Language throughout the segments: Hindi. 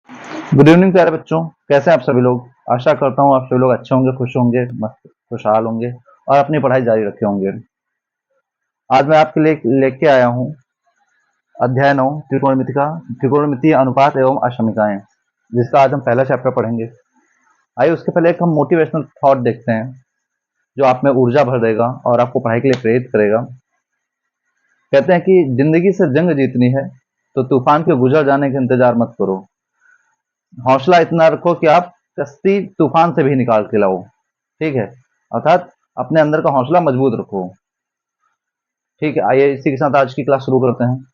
गुड इवनिंग प्यारे बच्चों, कैसे हैं आप सभी लोग। आशा करता हूँ आप सभी लोग अच्छे होंगे, खुश होंगे, मस्त खुशहाल होंगे और अपनी पढ़ाई जारी रखे होंगे। आज मैं आपके लिए लेके आया हूँ अध्याय 9 त्रिकोणमितीय अनुपात एवं अशमिकाएं, जिसका आज हम पहला चैप्टर पढ़ेंगे। आइए उसके पहले एक हम मोटिवेशनल थॉट देखते हैं जो आप में ऊर्जा भर देगा और आपको पढ़ाई के लिए प्रेरित करेगा। कहते हैं कि जिंदगी से जंग जीतनी है तो तूफान के गुजर जाने का इंतजार मत करो, हौसला इतना रखो कि आप कश्ती तूफान से भी निकाल के लाओ। ठीक है, अर्थात अपने अंदर का हौसला मजबूत रखो। ठीक है, आइए इसी के साथ आज की क्लास शुरू करते हैं।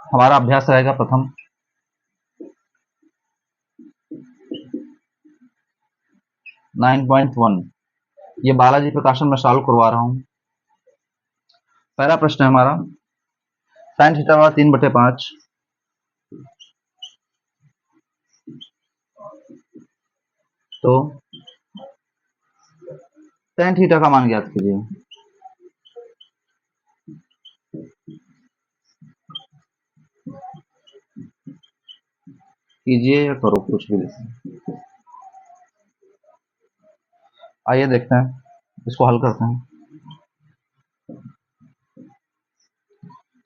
हमारा अभ्यास रहेगा प्रथम 9.1, ये बालाजी प्रकाशन में सॉल्व करवा रहा हूं। पहला प्रश्न है हमारा, साइन थीटा बराबर 3/5, तो tan थीटा का मान ज्ञात कीजिए। कीजिए या करो, कुछ भी लिखें। आइए देखते हैं, इसको हल करते हैं।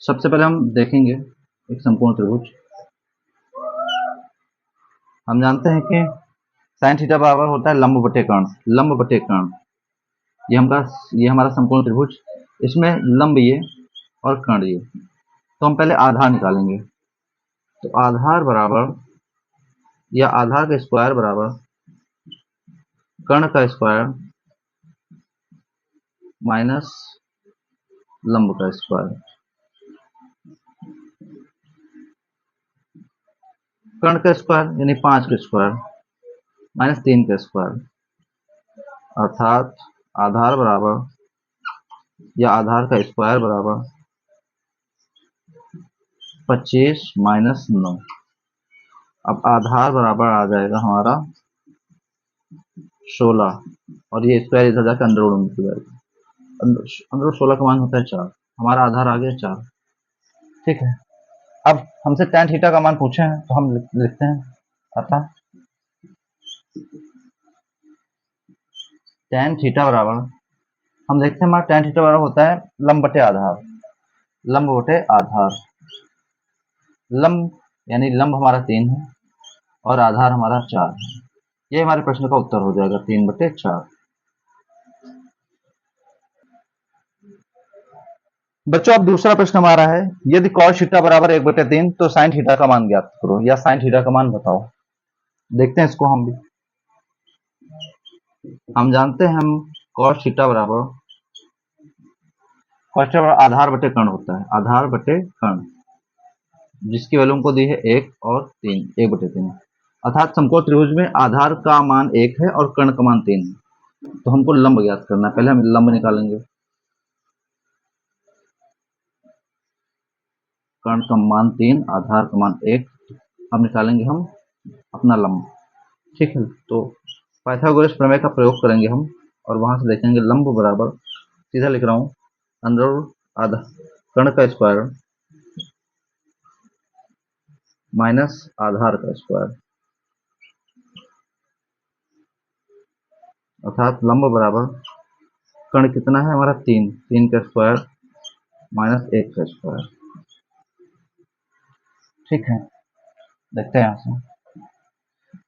सबसे पहले हम देखेंगे एक संपूर्ण त्रिभुज। हम जानते हैं कि साइन थीटा बराबर होता है लंब बटे कर्ण। लंब बटे कर्ण, ये हमारा संपूर्ण त्रिभुज, इसमें लंब ये और कर्ण ये। तो हम पहले आधार निकालेंगे। तो आधार बराबर या आधार का स्क्वायर बराबर कर्ण का स्क्वायर माइनस लंब का स्क्वायर। कर्ण का स्क्वायर यानी 5 का स्क्वायर माइनस 3 का स्क्वायर, अर्थात आधार बराबर या आधार का स्क्वायर बराबर 25 माइनस 9। अब आधार बराबर आ जाएगा हमारा 16 और ये स्क्वायर इधर जाकर अंदर रूट में निकल जाएगा। अंदर 16 का मान होता है 4। हमारा आधार आ गया 4। ठीक है, अब हमसे tan थीटा का मान पूछे हैं तो हम लिखते हैं, अतः tan थीटा बराबर, हम देखते हैं हमारा tan थीटा बराबर होता है लंब बटे आधार। लंब बटे आधार, लंब यानी लंब हमारा 3 है और आधार हमारा 4 है। ये हमारे प्रश्न का उत्तर हो जाएगा 3/4। बच्चों अब दूसरा प्रश्न हमारा है, यदि cos थीटा बराबर 1/3 तो sin थीटा का मान ज्ञात करो या sin थीटा का मान बताओ। देखते हैं इसको हम भी। हम जानते हैं हम cos थीटा बराबर आधार बटे कर्ण होता है। आधार बटे कर्ण, जिसकी वैल्यू हमको दी है 1 और 3, 1/3। अर्थात समकोण त्रिभुज में आधार का मान 1 है और कर्ण का मान 3 है। तो हमको लंब ज्ञात करना है। पहले हम लंब निकालेंगे। कर्ण का मान 3, आधार का मान 1, अब निकालेंगे हम अपना लंब। ठीक है, तो पाइथागोरस प्रमेय का प्रयोग करेंगे हम और वहां से देखेंगे लंब बराबर, सीधा लिख रहा हूं, अंदर आधा कर्ण का स्क्वायर माइनस आधार का स्क्वायर, अर्थात लंब बराबर कर्ण कितना है हमारा 3, 3 का स्क्वायर माइनस 1 का स्क्वायर। ठीक है, देखते हैं यहां से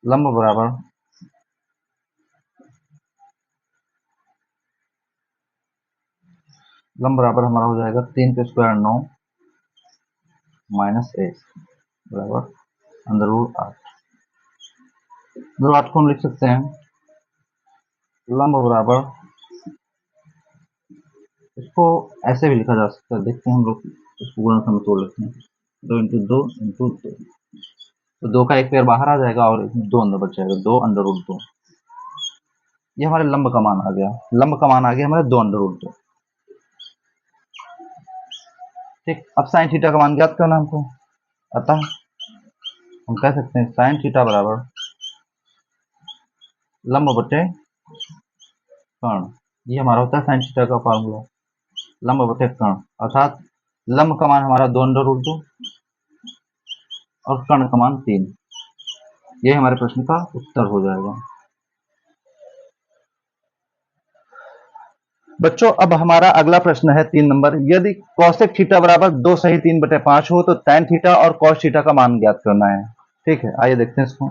लंब बराबर हमारा हो जाएगा 3 का स्क्वायर 9 माइनस 1 बराबर अंदर रूट 8। अंदर 8 को हम लिख सकते हैं लंब बराबर, इसको ऐसे भी लिखा जा सकता है। देखते हैं हम लोग इसको गुणनखंड में तोड़ लेते हैं। 2 इंटू 2 इंटू 2, तो 2 का एक पेयर बाहर आ जाएगा और 2 अंदर बच जाएगा, 2 अंडर रूट 2। ये हमारे लंब का मान आ गया। लंब का मान आ गया हमारे 2 अंडर रूट 2। ठीक, अब साइन थीटा का मान ज्ञात करना हमको। अतः हम कह सकते हैं साइन थीटा बराबर लंब बटे कर्ण। ये हमारा होता है साइन थीटा का फार्मूला, लंब बटे कर्ण, अर्थात लंब का मान हमारा 2 अंडर रूट 2 और कर्ण का मान 3। ये हमारे प्रश्न का उत्तर हो जाएगा। बच्चों अब हमारा अगला प्रश्न है 3 नंबर। यदि कॉसेक थीटा बराबर 2 सही 3/5 हो तो tan थीटा और cos थीटा का मान ज्ञात करना है। ठीक है, आइए देखते हैं इसको।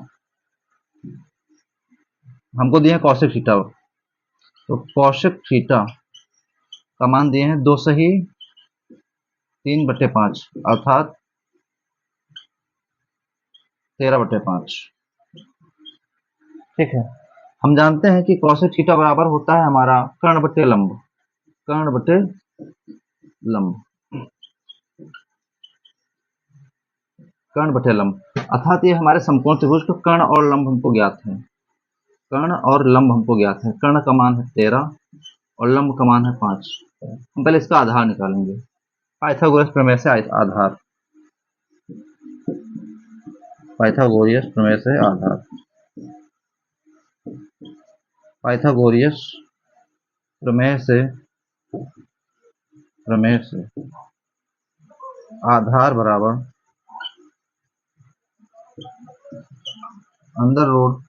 हमको दिए हैं कॉसेक थीटा, तो कॉसेक थीटा का मान दिए हैं 2 सही 3/5 अर्थात 13/5। ठीक है, हम जानते हैं कि कॉसेक थीटा बराबर होता है हमारा कर्ण बटे लंब, कर्ण बटे लंब, कर्ण बटे लंब, अर्थात ये हमारे समकोण त्रिभुज का कर्ण और लंब हमको ज्ञात है। कर्ण और लंब हमको ज्ञात है। कर्ण का मान है 13 और लंब का मान है 5। हम पहले इसका आधार निकालेंगे। पाइथागोरस प्रमेय से आधार, पाइथागोरियस प्रमेय से आधार, पाइथागोरियस प्रमेय से आधार बराबर अंडर रूट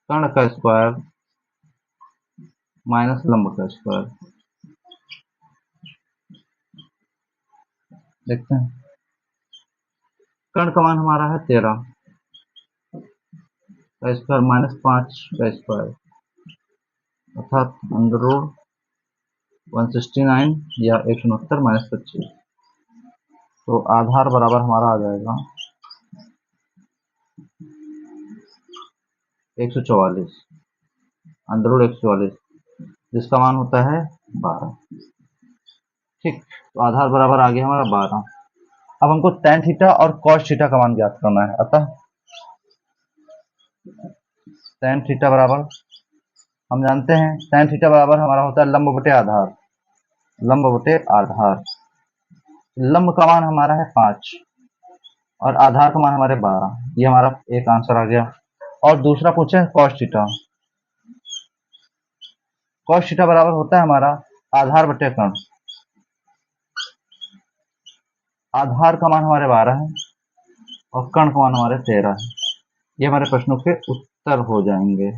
कर्ण का स्क्वायर माइनस लंब का स्क्वायर। देखते हैं, कर्ण का मान हमारा है 13 का स्क्वायर माइनस 5 का स्क्वायर अर्थात अंडर रूट 169 या 169 माइनस 25। तो आधार बराबर हमारा आ जाएगा 144, अंडर रूट 144, जिसका मान होता है 12। ठीक, तो आधार बराबर आ गया हमारा 12। अब हमको tan थीटा और cos थीटा का मान ज्ञात करना है। अतः tan थीटा बराबर, हम जानते हैं tan थीटा बराबर हमारा होता है लंब बटे आधार, लंब बटे आधार। लंब का मान हमारा है 5 और आधार का मान हमारे 12। ये हमारा एक आंसर आ गया। और दूसरा पूछे cos थीटा, cos थीटा बराबर होता है हमारा आधार बटे कर्ण, आधार का मान हमारे 12 है और कर्ण का मान हमारे 13 है। ये हमारे प्रश्नों के उत्तर हो जाएंगे,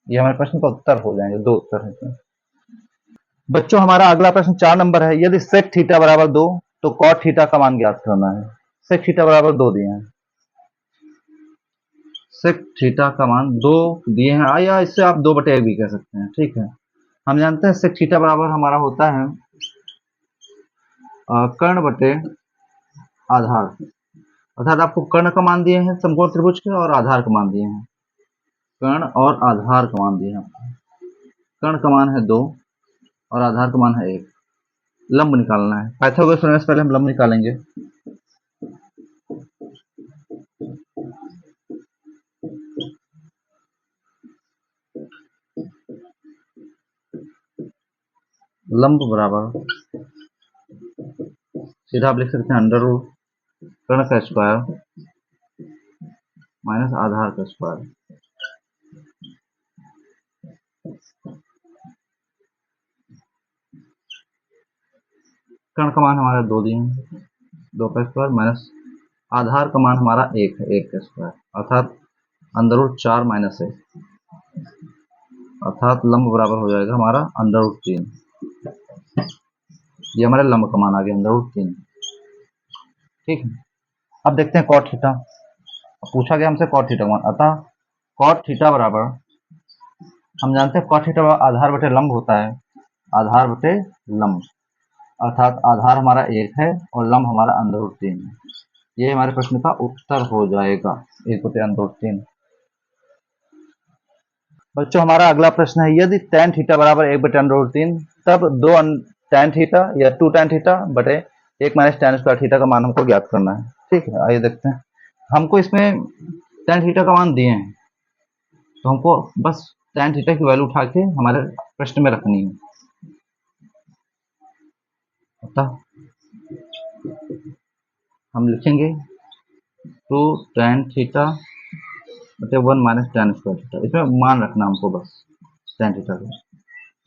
ये हमारे प्रश्न का उत्तर हो जाएंगे, 2 उत्तर हैं। बच्चों हमारा अगला प्रश्न 4 नंबर है। यदि sec थीटा बराबर 2 तो cot थीटा का मान ज्ञात करना है। sec थीटा बराबर 2 दिए हैं, sec थीटा का मान 2 दिए हैं, या इससे आप 2/1 भी कह सकते हैं। ठीक है, हम जानते हैं sec थीटा बराबर हमारा होता है कर्ण बटे आधार, अर्थात आपको कर्ण का मान दिए हैं समकोण त्रिभुज के और आधार का मान दिए हैं, कर्ण और आधार का मान दिए हैं। कर्ण का मान है 2 और आधार का मान है 1। लंब निकालना है। पाइथागोरस प्रमेय से पहले हम लंब निकालेंगे। लंब बराबर सीधा आप लिख सकते हैं अंडर रूट कर्ण का स्क्वायर माइनस आधार का स्क्वायर। कर्ण का मान हमारा 2 दिए हैं, 2 का स्क्वायर माइनस आधार का मान हमारा 1 है, 1 का स्क्वायर अर्थात अंडर रूट 4 माइनस 1, अर्थात लंब बराबर हो जाएगा हमारा अंडर रूट 3। ये हमारे लंब का मान आ गया अंडर रूट 3। ठीक है, अब देखते हैं cot थीटा। पूछा गया हमसे cot थीटा का मान, अतः cot थीटा बराबर, हम जानते हैं cot थीटा आधार बटे लंब होता है, आधार बटे लंब, अर्थात आधार हमारा 1 है और लंब हमारा अंडर रूट 3 है। ये हमारे प्रश्न का उत्तर हो जाएगा 1 बटे अंडर रूट 3। बच्चों हमारा अगला प्रश्न है। यदि tan थीटा बराबर 1 बटे अंडर रूट 3 तब 2 tan थीटा या 2 tan थीटा बटे 1 माइनस tan स्क्वायर थीटा का मान हमको ज्ञात करना है। ठीक है, आइए देखते हैं। हमको इसमें tan थीटा का मान दिए हैं, तो हमको बस tan थीटा की वैल्यू उठा के हमारे प्रश्न में रखनी है। अतः हम लिखेंगे 2 tan थीटा बटे 1 माइनस tan स्क्वायर थीटा, इसमें मान रखना हमको बस tan थीटा का।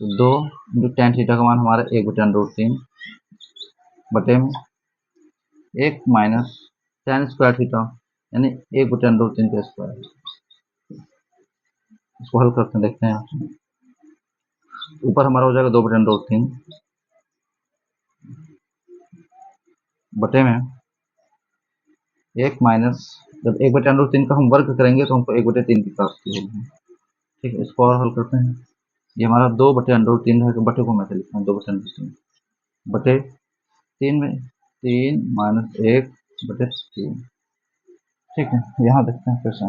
तो 2 इंटू tan थीटा का मान हमारा 1 बटे अंडर रूट 3 बटे में 1 माइनस tan स्क्वायर थीटा यानी 1/√3 का स्क्वायर। इसको हल करते हैं, देखते हैं यहाँ। ऊपर हमारा हो जाएगा 2/√3 बटे में 1 माइनस, जब 1/√3 का हम वर्ग करेंगे तो हमको 1/3 की प्राप्ति होगी। ठीक है, इसको और हल करते हैं। ये हमारा 2/√3 है, बटे को मैं लिखता हूँ 2/√3 बटे 3 में 3 माइनस 1/3। ठीक है, यहाँ देखते हैं फिर से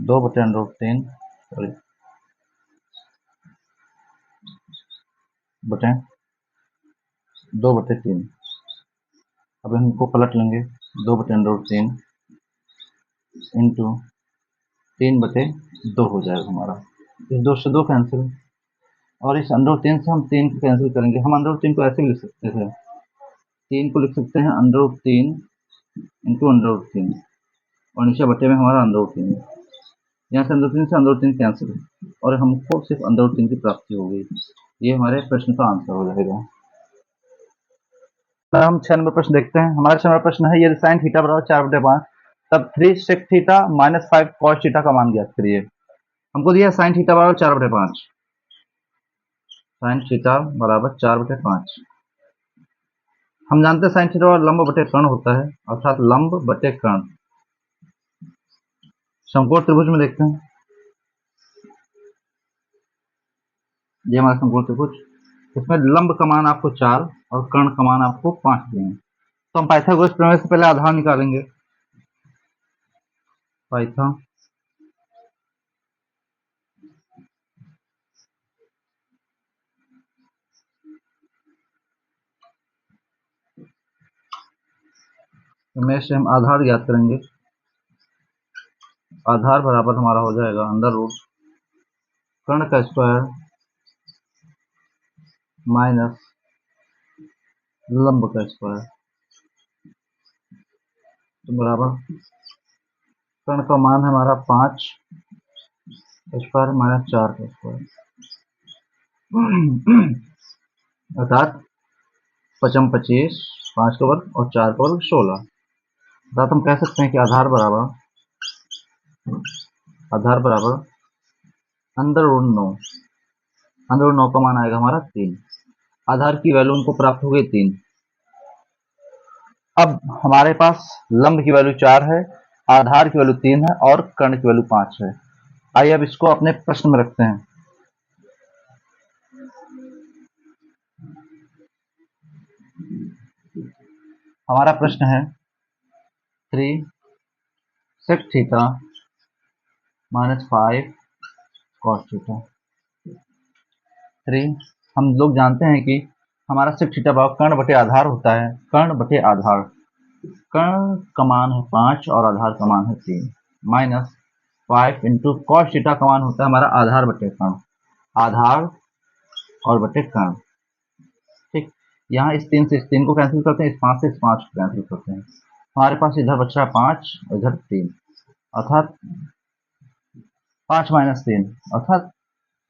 2/√3 सॉरी बटे 2/3। अब इनको पलट लेंगे, 2/√3 इंटू 3/2 हो जाएगा हमारा। इस 2 से 2 कैंसिल, और इस √3 से हम 3 को कैंसिल करेंगे। हम √3 को ऐसे भी लिख सकते थे, 3 को लिख सकते हैं √3 इंटू √3 और नीचे बटे में हमारा √3। यहाँ से √3 से √3 कैंसिल और हमको सिर्फ √3 की प्राप्ति हो गई। ये हमारे प्रश्न का आंसर हो जाएगा। हम 6 नंबर प्रश्न देखते हैं। हमारा 6 नंबर प्रश्न है, यदि sin थीटा बराबर 4/5 तब 3 sec theta minus 5 cos theta का मान ज्ञात करिए। हमको दिया sin थीटा बराबर 4/5, sin थीटा बराबर 4/5। हम जानते हैं sin थीटा बराबर लंब बटे कर्ण होता है, अर्थात लंब बटे कर्ण। समकोण त्रिभुज में देखते हैं, ये हमारा समकोण त्रिभुज, इसमें लंब का मान आपको 4 और कर्ण का मान आपको 5 दिए हैं। तो हम पाइथागोरस प्रमेय से पहले आधार निकालेंगे। पाइथा प्रमेय से हम आधार ज्ञात करेंगे। आधार बराबर हमारा हो जाएगा अंडर रूट कर्ण का स्क्वायर माइनस लंब का स्क्वायर, तो बराबर कर्ण का मान है हमारा 5 स्क्वायर माइनस 4 का स्क्वायर, अर्थात 5 25, 5 का वर्ग और 4 का वर्ग 16। अर्थात हम कह सकते हैं कि आधार बराबर अंडर रूट 9। अंडर रूट 9 का मान आएगा हमारा 3। आधार की वैल्यू उनको प्राप्त हो गई 3। अब हमारे पास लंब की वैल्यू 4 है, आधार की वैल्यू 3 है और कर्ण की वैल्यू 5 है। आइए अब इसको अपने प्रश्न में रखते हैं। हमारा प्रश्न है 3 sec theta minus 5 cos theta. 3 हम लोग जानते हैं कि हमारा sec थीटा बराबर कर्ण बटे आधार होता है। कर्ण बटे आधार, कर्ण का मान है 5 और आधार का मान है 3, माइनस 5 इंटू कॉस थीटा का मान होता है हमारा आधार बटे कर्ण, आधार और बटे कर्ण। ठीक, यहाँ इस 3 से इस 3 को कैंसिल करते हैं, इस 5 से इस 5 को कैंसिल करते हैं। हमारे पास इधर बचा 5 और इधर 3, अर्थात 5 माइनस 3, अर्थात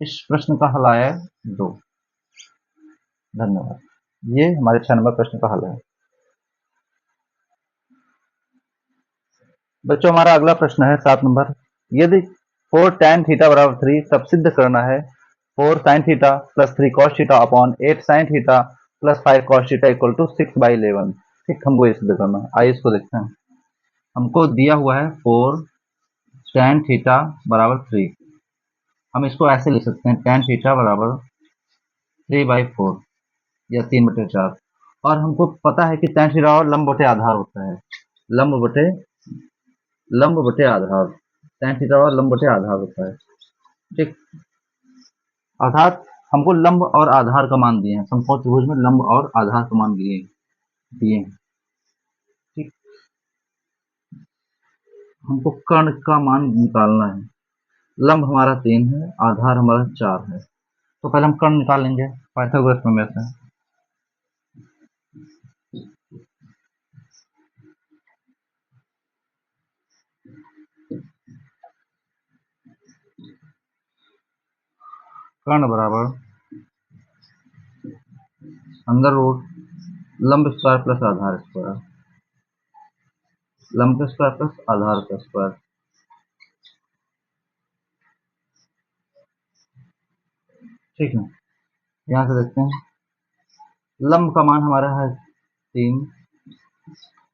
इस प्रश्न का हल आया 2। धन्यवाद। ये हमारे 6 नंबर प्रश्न का हल है। बच्चों हमारा अगला प्रश्न है 7 नंबर, यदि 4 tan थीटा बराबर 3 तब सिद्ध करना है 4 sin theta plus 3 cos theta upon 8 sin theta plus 5 cos theta equal to 6/11। ठीक, हमको ये सिद्ध करना है। आइए इसको देखते हैं। हमको दिया हुआ है 4 tan थीटा बराबर 3, हम इसको ऐसे लिख सकते हैं tan थीटा बराबर 3/4 या 3/4, और हमको पता है कि tan थीटा और लंब बटे आधार होता है, लंब बटे आधार, tan थीटा और लंब बटे आधार होता है। ठीक, अर्थात हमको लंब और आधार का मान दिए हैं, समकोण त्रिभुज में लंब और आधार का मान दिए हैं। ठीक, हमको कर्ण का मान निकालना है। लंब हमारा 3 है, आधार हमारा 4 है, तो पहले हम कर्ण निकाल लेंगे पाइथागोरस प्रमेय से। कर्ण बराबर अंडर रूट लंब स्क्वायर प्लस आधार स्क्वायर, लंब का स्क्वायर प्लस आधार का स्क्वायर। ठीक है, यहाँ से देखते हैं लंब का मान हमारा है 3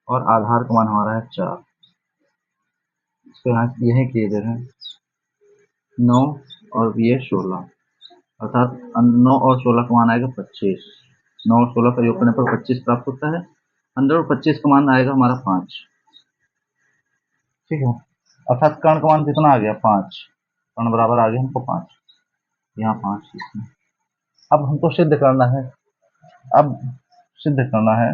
और आधार का मान हमारा है 4। इसको यहाँ यही किए दे रहे हैं 9 और ये 16, अर्थात 9 और 16 का मान आएगा 25। 9 और 16 का योग करने पर 25 प्राप्त होता है। अंदर 25 का मान आएगा हमारा 5। ठीक है, अर्थात कर्ण का मान कितना आ गया 5। कर्ण बराबर आ गया हमको 5, यहाँ 5 इसमें। अब हमको सिद्ध करना है, अब सिद्ध करना है,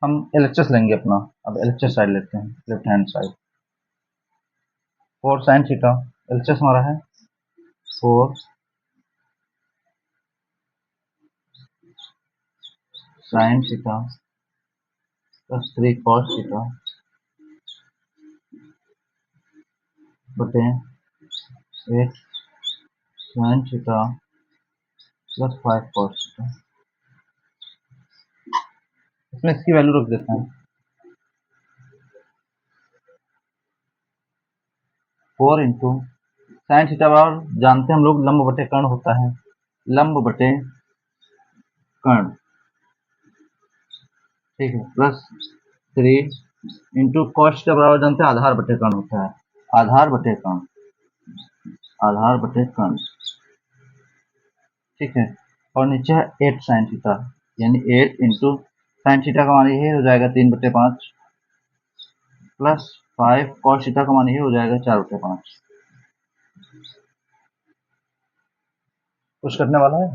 हम एलएचएस लेंगे अपना। अब एलएचएस साइड लेते हैं, left hand side. 4 sine theta, LHS हमारा है 4 sine theta plus 3 cos theta बटे 8 sine theta plus 5 cos theta. इसमें इसकी वैल्यू रख देते हैं 4 इंटू साइन थीटा बराबर जानते हैं हम लोग लंब बटे कर्ण होता है, लंब बटे कर्ण। ठीक है, प्लस 3 इंटू कॉस थीटा बराबर जानते हैं आधार बटे कर्ण होता है, आधार बटे कर्ण, आधार बटे कर्ण। ठीक है, और नीचे है 8 साइन थीटा, यानी 8 इंटू साइन थीटा का मान ये हो जाएगा 3/5 प्लस 5 कॉस थीटा का मान ये हो जाएगा 4/5। कुछ करने वाला है?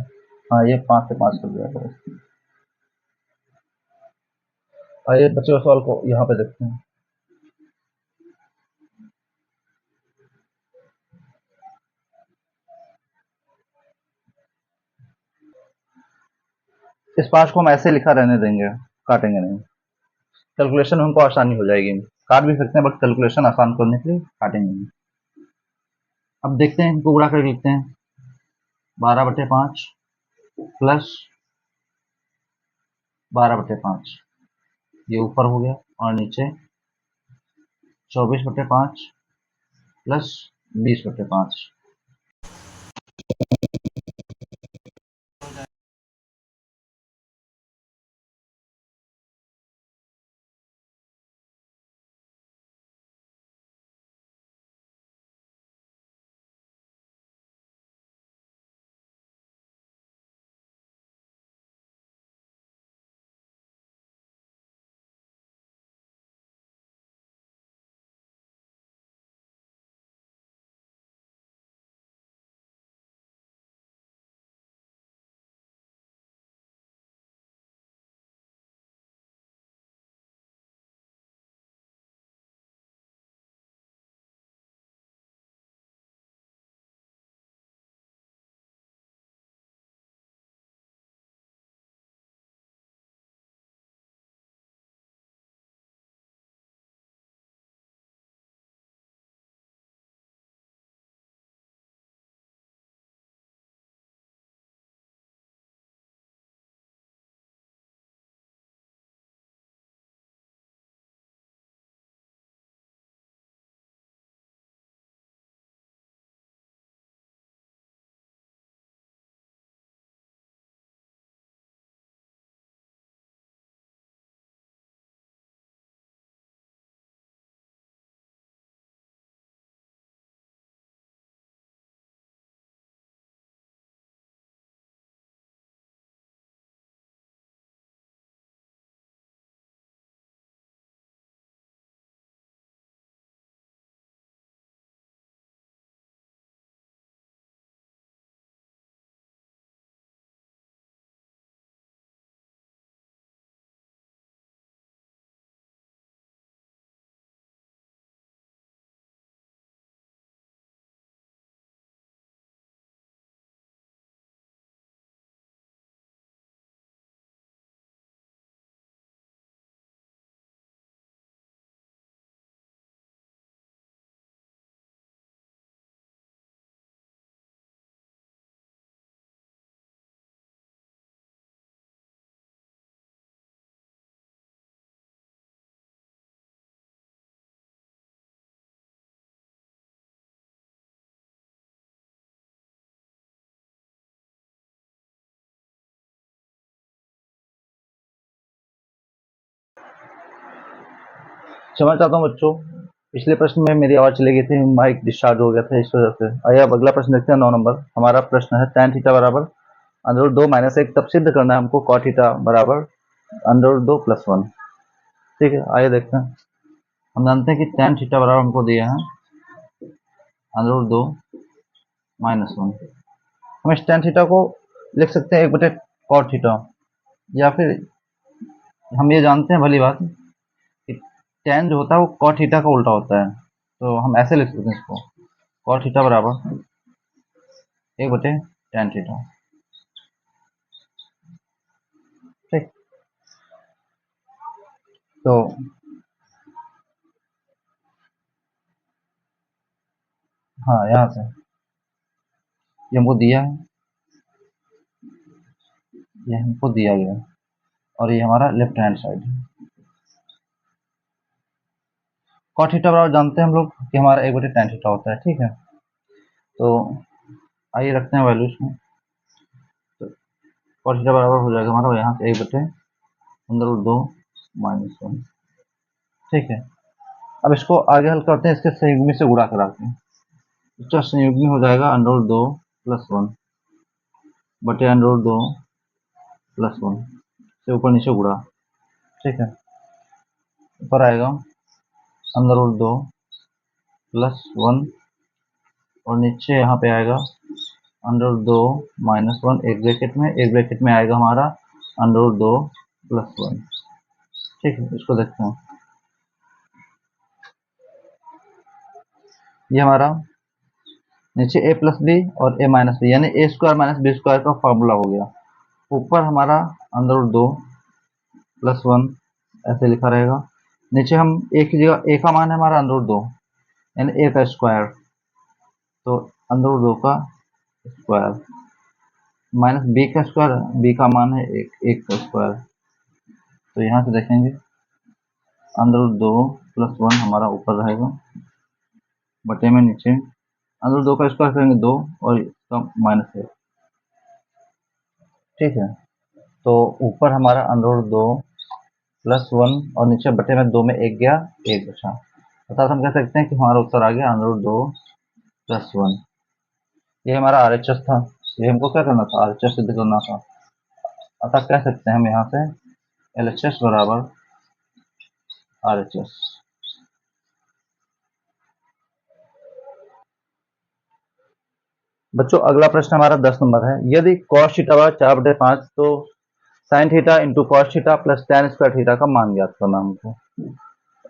हाँ, ये 5 से 5 कर दिया। आइए बच्चे का सवाल को यहाँ पे देखते हैं। इस 5 को हम ऐसे लिखा रहने देंगे, काटेंगे नहीं। कैलकुलेशन में हमको आसानी हो जाएगी, काट भी सकते हैं बट कैलकुलेशन आसान करने के लिए काटेंगे नहीं। अब देखते हैं, इनको गुणा करके लिखते हैं 12/5 प्लस 12/5, ये ऊपर हो गया, और नीचे 24/5 प्लस 20/5। क्षमा चाहता हूँ बच्चों, पिछले प्रश्न में मेरी आवाज चली गई थी, माइक डिस्चार्ज हो गया था इस वजह से। आइए अब अगला प्रश्न देखते हैं। 9 नंबर हमारा प्रश्न है tan थीटा बराबर √2 - 1 तब सिद्ध करना है हमको cot थीटा बराबर √2 + 1। ठीक है, आइए देखते हैं। हम जानते हैं कि tan थीटा बराबर हमको दिया है √2 - 1। हम इस tan थीटा को लिख सकते हैं 1/cot थीटा, या फिर हम ये जानते हैं भली बात कि tan जो होता है वो cot थीटा का उल्टा होता है, तो हम ऐसे लिख सकते हैं इसको cot थीटा बराबर 1/tan थीटा। ठीक, तो हाँ, यहाँ से ये हमको दिया है, ये हमको दिया गया है, और ये हमारा लेफ्ट हैंड साइड है। cot थीटा बराबर जानते हैं हम लोग कि हमारा 1/tan थीटा होता है। ठीक है, तो आइए रखते हैं वैल्यूज में। तो cot थीटा बराबर हो जाएगा हमारा यहाँ से 1/√2 - 1। ठीक है, अब इसको आगे हल करते हैं इसके संयुग्मी से गुणा करा के। इसका संयुग्मी हो जाएगा √2 + 1 बटे √2 + 1 से ऊपर नीचे गुणा। ठीक है, ऊपर आएगा √2 + 1 और नीचे यहाँ पे आएगा √2 - 1 एक ब्रैकेट में आएगा हमारा √2 + 1। ठीक है, इसको देखते हैं। ये हमारा नीचे a + b और a - b यानी a² - b² का फॉर्मूला हो गया। ऊपर हमारा √2 + 1 ऐसे लिखा रहेगा। नीचे हम a की जगह a का मान है हमारा √2 यानी a का स्क्वायर, तो √2 का स्क्वायर माइनस b का स्क्वायर, b का मान है 1 का स्क्वायर। तो यहाँ से देखेंगे √2 + 1 हमारा ऊपर रहेगा, बटे में नीचे √2 का स्क्वायर करेंगे 2 और इसका -1। ठीक है, तो ऊपर हमारा √2 + 1 और नीचे बटे में 2 में 1 गया, 1 बचा, अर्थात हम कह सकते हैं कि हमारा उत्तर आ गया √2 + 1। ये हमारा RHS था, ये हमको क्या करना था, RHS सिद्ध करना था। अतः कह सकते हैं हम यहाँ से LHS बराबर RHS। बच्चों अगला प्रश्न हमारा 10 नंबर है। यदि cos थीटा बराबर 4/5 तो sin theta × cos theta + tan² theta का मान ज्ञात करना हमको।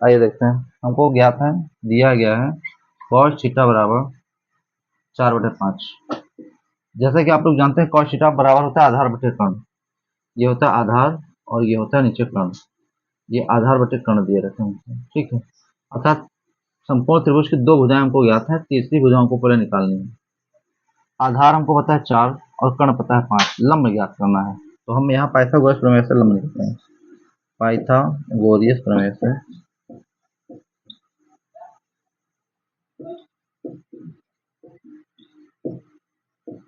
आइए देखते हैं, हमको ज्ञात है, दिया गया है cos थीटा बराबर 4/5। जैसा कि आप लोग जानते हैं cos थीटा बराबर होता है आधार बटे कर्ण। ये होता है आधार और ये होता है नीचे कर्ण। ये आधार बटे कर्ण दिए रहते हैं। ठीक है, अर्थात संपूर्ण त्रिभुज की 2 भुजाएं हमको ज्ञात है, तीसरी भुजा हमको पहले निकालनी है। आधार हमको पता है 4 और कर्ण पता है 5, लंब ज्ञात करना है। तो हम यहाँ पाइथागोरस प्रमेय से लंब लिखते हैं, पाइथागोरियस प्रमेय से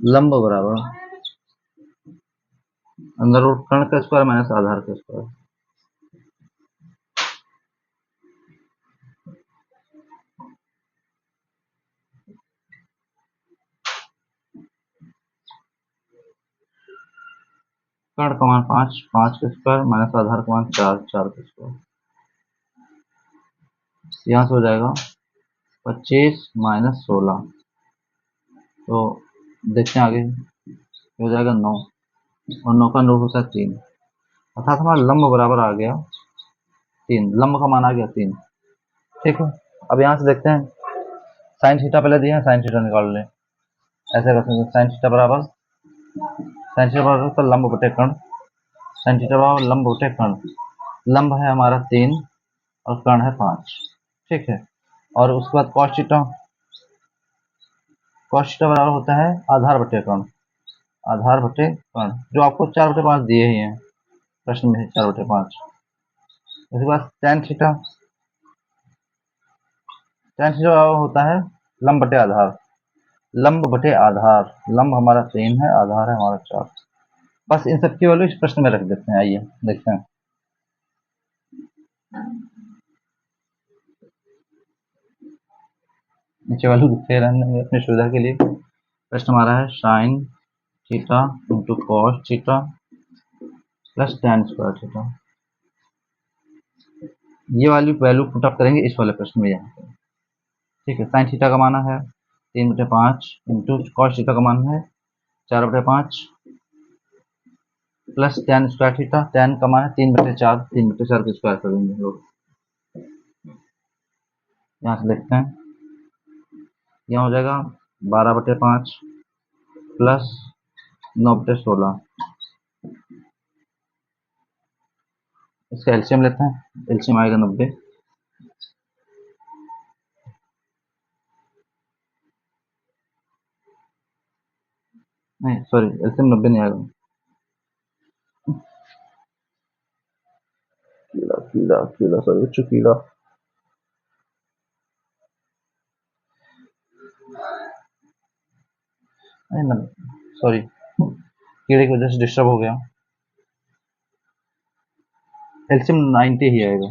लंब बराबर कर्ण का स्क्वायर माइनस आधार का स्क्वायर। कर्ण का मान 5, 5 का स्क्वायर माइनस आधार का मान 4, 4 का स्क्वायर। यहाँ से हो जाएगा 25 - 16। तो देखते हैं आगे, हो जाएगा 9 और 9 का रूट होता है 3, अर्थात हमारा लंब बराबर आ गया 3, लंब का मान आ गया 3। ठीक है, अब यहाँ से देखते हैं साइन थीटा पहले दिए हैं, साइन थीटा निकाल लें। ऐसे कर सकते हैं साइन थीटा बराबर तो लंब बटे कर्ण, साइन थीटा बराबर लंब बटे कर्ण। लंब है हमारा 3 और कर्ण है 5। ठीक है, और उसके बाद cos थीटा बराबर होता है आधार बटे कर्ण, आधार बटे कर्ण जो आपको 4/5 दिए ही हैं प्रश्न में, 4/5। उसके बाद tan थीटा बराबर होता है लंब बटे आधार, लंब बटे आधार, लंब हमारा 3 है, आधार है हमारा 4। बस इन सबकी वैल्यू इस प्रश्न में रख देते हैं। आइए देखते हैं, नीचे वाले लिखते रहने देंगे अपनी सुविधा के लिए। प्रश्न हमारा है sine theta into cos theta plus tan square theta. ये वाली वैल्यू पुट अप करेंगे इस वाले प्रश्न में यहाँ पे। ठीक है, साइन थीटा का मान है 3/5 इंटू कॉस थीटा का मान है 4/5 plus tan square theta. tan का मान है 3/4, 3/4 का स्क्वायर करेंगे लोग। यहाँ से देखते हैं, यहाँ हो जाएगा 12/5 प्लस 9/16। इसका एलसीएम लेते हैं, एलसीएम आएगा 90। नहीं सॉरी, एलसीएम 90 नहीं आएगा। कीड़ा कीड़ा कीड़ा सॉरी बच्चों, कीड़ा। नहीं सॉरी, कीड़े की वजह से डिस्टर्ब हो गया। एलसीएम 90 ही आएगा।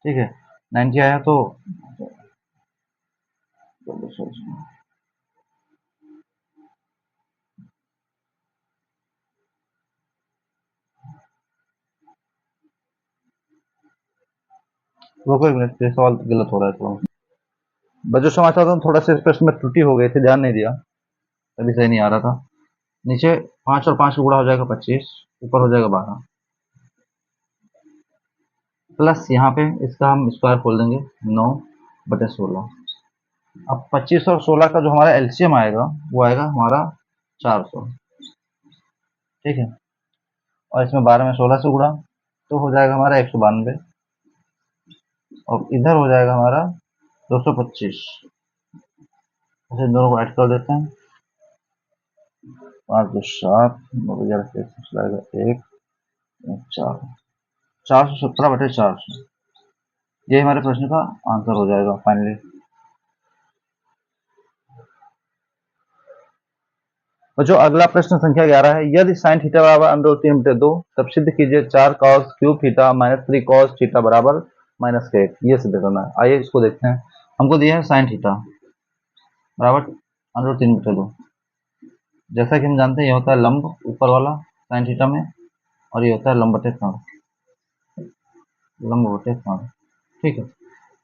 ठीक है, 90 आया तो रुको एक मिनट, ये सवाल गलत हो रहा है थोड़ा। बच्चों क्षमा चाहता हूँ, थोड़ा सा इस प्रश्न में त्रुटि हो गई थी, ध्यान नहीं दिया, तभी सही नहीं आ रहा था। नीचे 5 और 5 का गुणा हो जाएगा 25, ऊपर हो जाएगा 12 प्लस यहाँ पे इसका हम स्क्वायर खोल देंगे 9/16। अब 25 और 16 का जो हमारा एलसीएम आएगा वो आएगा हमारा 400। ठीक है, और इसमें 12 में 16 से गुणा तो हो जाएगा हमारा 192, और इधर हो जाएगा हमारा 225। ऐसे दोनों को ऐड कर देते हैं, 5 2 7 9 1 4 417/400। ये हमारे प्रश्न का आंसर हो जाएगा फाइनली। बच्चों अगला प्रश्न संख्या 11 है, यदि साइन थीटा बराबर √3/2 तब सिद्ध कीजिए 4 cos cube theta minus 3 cos theta बराबर -1। ये सिद्ध करना है। आइए इसको देखते हैं। हमको दिया है साइन थीटा बराबर √3/2। जैसा कि हम जानते हैं ये होता है लंब ऊपर वाला साइन थीटा में, और ये होता है लंब बटे कोण, लंब बटे कोण। ठीक है,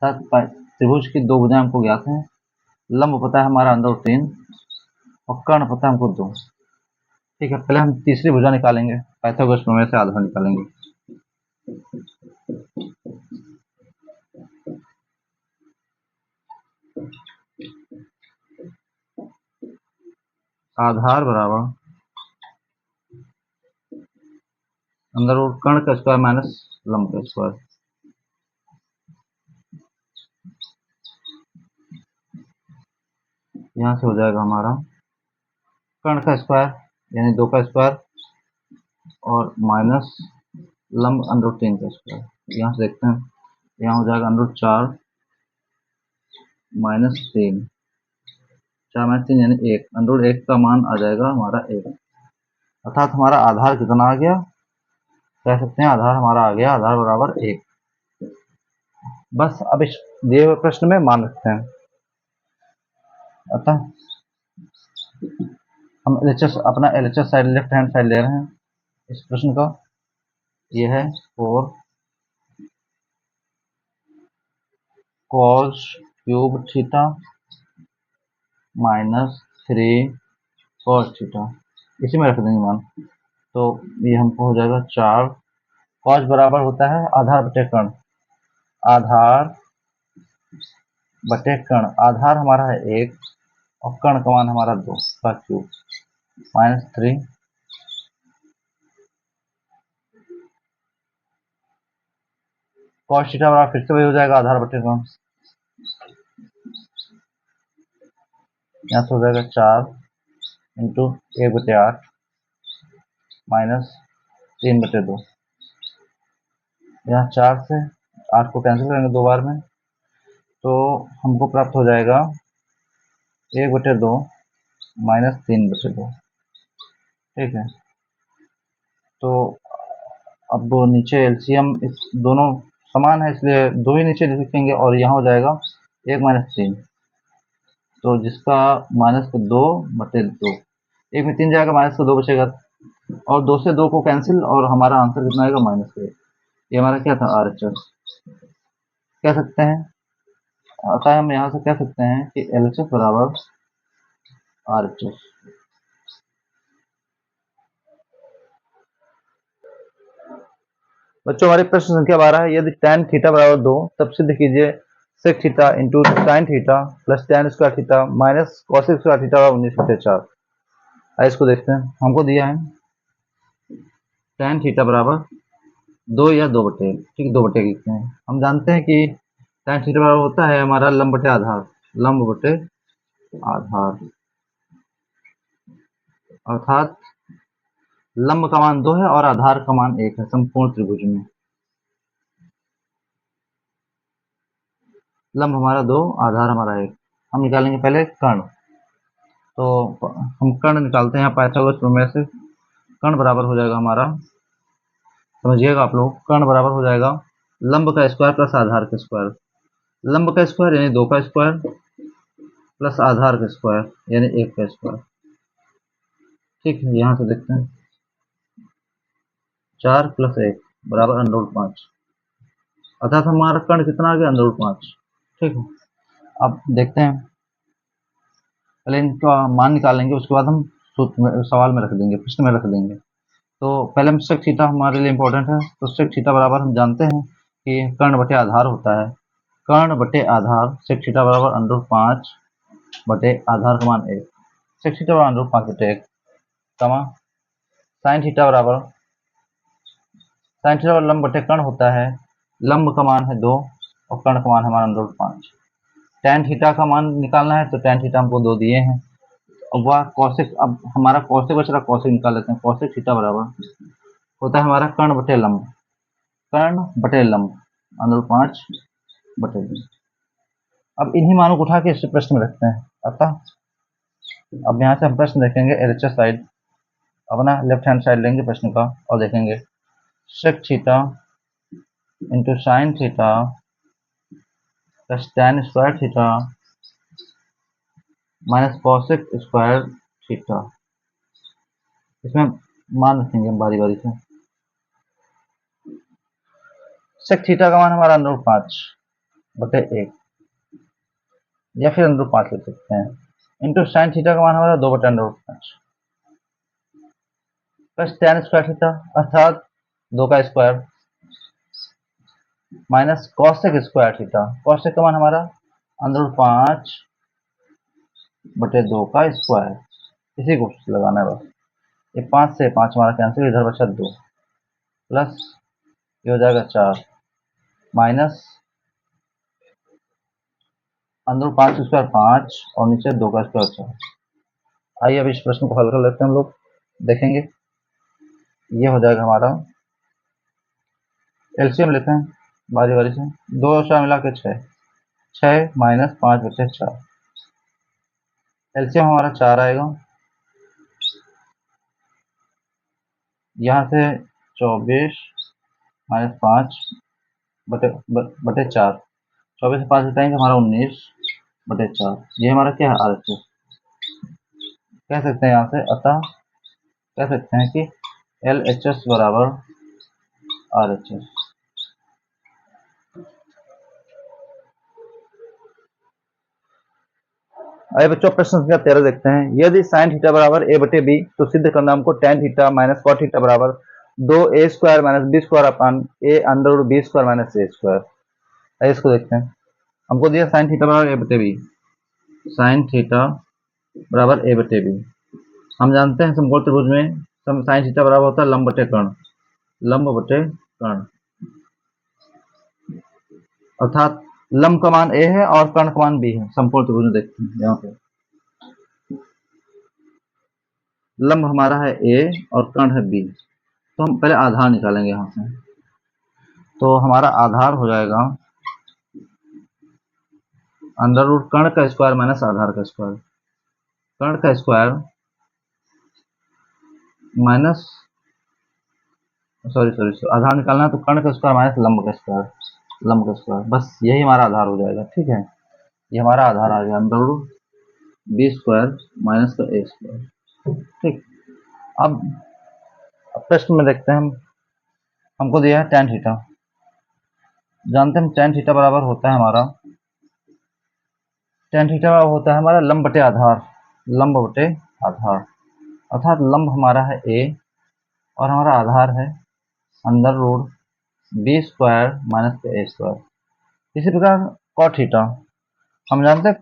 त्रिभुज की दो भुजाएं हमको ज्ञात हैं। लंब पता है हमारा √3 और कर्ण पता है हमको 2। ठीक है, पहले हम तीसरी भुजा निकालेंगे, पाइथागोरस प्रमेय से आधार निकालेंगे। आधार बराबर अंदर रूट कर्ण का स्क्वायर माइनस लंब का स्क्वायर। यहाँ से हो जाएगा हमारा कर्ण का स्क्वायर यानी 2 का स्क्वायर और माइनस लंब √3 का स्क्वायर। यहाँ से देखते हैं, यहाँ हो जाएगा √4 माइनस 3, 4 माइनस 3 यानी 1, √1 का मान आ जाएगा हमारा 1। अर्थात हमारा आधार कितना आ गया, कह सकते हैं आधार हमारा आ गया, आधार बराबर 1। बस अब इस दिए हुए प्रश्न में मान रखते हैं। अतः हम एलएचएस अपना LHS side left hand side ले रहे हैं इस प्रश्न का। यह है 4 cos cube theta minus 3 cos theta, इसी में रख देंगे मान। तो ये हमको हो जाएगा 4 cos बराबर होता है आधार बटे कर्ण, आधार बटे कर्ण। आधार हमारा है 1 और कर्ण का मान हमारा 2 का क्यूब माइनस 3 cos थीटा बराबर फिर से वही हो जाएगा आधार बटे कर्ण। यहाँ से हो जाएगा 4 इंटू 1/8 माइनस 3/2। यहाँ 4 से 8 को कैंसिल करेंगे 2 बार में, तो हमको प्राप्त हो जाएगा 1/2 माइनस 3/2। ठीक है, तो अब नीचे एलसीएम इस दोनों समान है इसलिए 2 ही नीचे लिखेंगे, और यहाँ हो जाएगा 1 माइनस 3। तो जिसका -2/2, एक में 3 जाएगा, -2 बचेगा, और 2 से 2 को कैंसिल, और हमारा आंसर कितना आएगा -1। ये हमारा क्या था, RHS। कह सकते हैं, अतः हम यहाँ से कह सकते हैं कि LHS बराबर RHS। बच्चों हमारी प्रश्न संख्या 12 है, यदि tan थीटा बराबर 2 तब सिद्ध कीजिए sec theta into sin theta plus tan square theta minus cosec square theta बराबर 19/4। आइए इसको देखते हैं। हमको दिया है tan थीटा बराबर 2 या 2/, ठीक, 2/, लिखते हैं। हम जानते हैं कि tan थीटा बराबर होता है हमारा लंब बटे आधार, लंब बटे आधार, अर्थात लंब का मान 2 है और आधार का मान 1 है संपूर्ण त्रिभुज में। लंब हमारा 2, आधार हमारा 1। हम निकालेंगे पहले कर्ण। तो हम कर्ण निकालते हैं, पाइथागोरस प्रमेय से। कर्ण बराबर हो जाएगा हमारा, समझिएगा आप लोग, कर्ण बराबर हो जाएगा लंब का स्क्वायर प्लस आधार का स्क्वायर। लंब का स्क्वायर यानी 2 का स्क्वायर प्लस आधार का स्क्वायर यानी 1 का स्क्वायर। ठीक है, यहाँ से देखते हैं, 4 + 1 बराबर √5, अर्थात हमारा कर्ण कितना आ गया, √5। ठीक है, अब देखते हैं, पहले इनका मान निकालेंगे, उसके बाद हम सवाल में रख देंगे, प्रश्न में रख देंगे। तो पहले हम sec थीटा हमारे लिए इंपॉर्टेंट है, तो sec थीटा बराबर हम जानते हैं कि कर्ण बटे आधार होता है। कर्ण बटे आधार sec थीटा बराबर √5 बटे आधार का मान 1। sec थीटा बराबर √5 बटे 1, कमा sin थीटा बराबर लंब बटे कर्ण होता है। लंब का मान है 2 और कर्ण का मान है हमारा √5। tan थीटा का मान निकालना है, तो tan थीटा हमको 2 दिए हैं। अब वह cosec, अब हमारा cosec बच रहा, cosec निकाल लेते हैं। cosec थीटा बराबर होता है हमारा कर्ण बटे लंब, कर्ण बटे लंब √5 बटे 2। अब इन्हीं मानों को उठा के इस प्रश्न में रखते हैं। अतः अब यहाँ से हम प्रश्न देखेंगे, LHS साइड अपना लेफ्ट हैंड साइड लेंगे प्रश्न का और देखेंगे sec theta into sine theta plus tan square theta minus cosec square theta. इसमें मान रखेंगे हम बारी बारी से। sec थीटा का मान हमारा √5 बटे 1 या फिर √5 लिख सकते हैं, इंटू साइन थीटा का मान हमारा 2 बटे √5 प्लस tan स्क्वायर थीटा अर्थात 2 का square minus cosec square theta. cosec का मान हमारा √5 बटे 2 का स्क्वायर, इसी को लगाना है बस। ये 5 से 5 हमारा कैंसिल, इधर बचा 2 प्लस ये हो जाएगा 4 माइनस √5 का स्क्वायर 5 और नीचे 2 का स्क्वायर 4। आइए अब इस प्रश्न को हल कर लेते हैं हम लोग, देखेंगे। ये हो जाएगा हमारा, एलसीएम लेते हैं बारी बारी से, 2 और 4 मिला के 6, 6 माइनस 5 बटे 4। एलसीएम हमारा 4 आएगा, यहाँ से 24 माइनस 5 बटे 4, 24 से 5 हटाएंगे हमारा 19 बटे 4। ये हमारा क्या है, RHS कह सकते हैं यहाँ से। अतः कह सकते हैं कि LHS बराबर RHS। आइए बच्चों प्रश्न संख्या 13 देखते हैं, यदि sin थीटा बराबर a बटे b तो सिद्ध करना हमको tan theta minus cot theta बराबर 2a² minus b² upon a under b² minus a²। आइए इसको देखते हैं। हमको दिया sin थीटा बराबर a बटे b, sin थीटा बराबर a बटे b। हम जानते हैं समकोण त्रिभुज में sin थीटा बराबर होता है लंब बटे कर्ण, लंब बटे कर्ण, अर्थात लंब का मान a है और कर्ण का मान b है। समकोण त्रिभुज में देखते हैं, यहाँ पे लंब हमारा है a और कर्ण है b, तो हम पहले आधार निकालेंगे यहाँ से। तो हमारा आधार हो जाएगा अंडर रूट कर्ण का स्क्वायर माइनस आधार का स्क्वायर। कर्ण का स्क्वायर माइनस सॉरी आधार निकालना है, तो कर्ण का स्क्वायर माइनस लंब का स्क्वायर, लंब का स्क्वायर, बस यही हमारा आधार हो जाएगा। ठीक है, ये हमारा आधार आ गया under root b square minus का ए स्क्वायर। ठीक, अब प्रश्न में देखते हैं हम, हमको दिया है tan थीटा। जानते हैं हम tan थीटा बराबर होता है हमारा, tan थीटा होता है हमारा लंब बटे आधार, लंब बटे आधार, अर्थात लंब हमारा है a और हमारा आधार है under root b square minus का ए स्क्वायर। इसी प्रकार cot थीटा, हम जानते हैं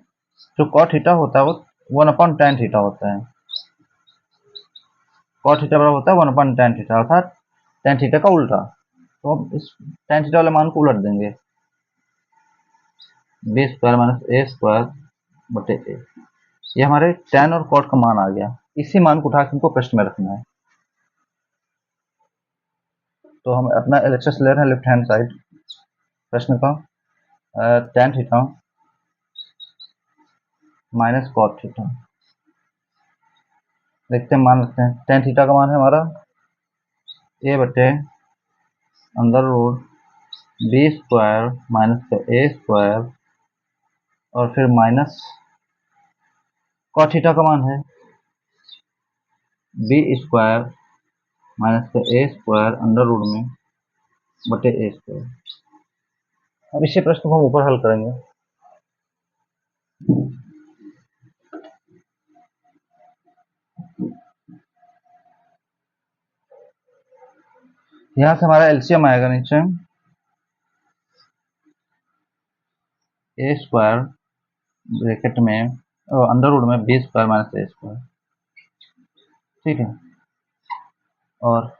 जो cot थीटा होता है वो 1/tan थीटा होता है। cot थीटा बराबर होता है 1/tan थीटा, अर्थात tan थीटा का उल्टा। तो हम इस tan थीटा वाले मान को उलट देंगे, B square minus a square बटे ए। ये हमारे tan और cot का मान आ गया। इसी मान को उठा के हमको प्रश्न में रखना है। तो हम अपना एलएचएस ले रहे हैं लेफ्ट हैंड साइड प्रश्न का, tan theta minus cot theta. देखते हैं मान रखते हैं। tan थीटा का मान है हमारा ए बटे under root b square minus का ए स्क्वायर और फिर माइनस cot थीटा का मान है बी स्क्वायर माइनस का ए स्क्वायर अंडर रूट में बटे ए स्क्वायर। अब इसी प्रश्न को हम ऊपर हल करेंगे। यहाँ से हमारा एलसीएम आएगा नीचे ए स्क्वायर ब्रैकेट में अंडर रूट में B square minus a square. ठीक है, और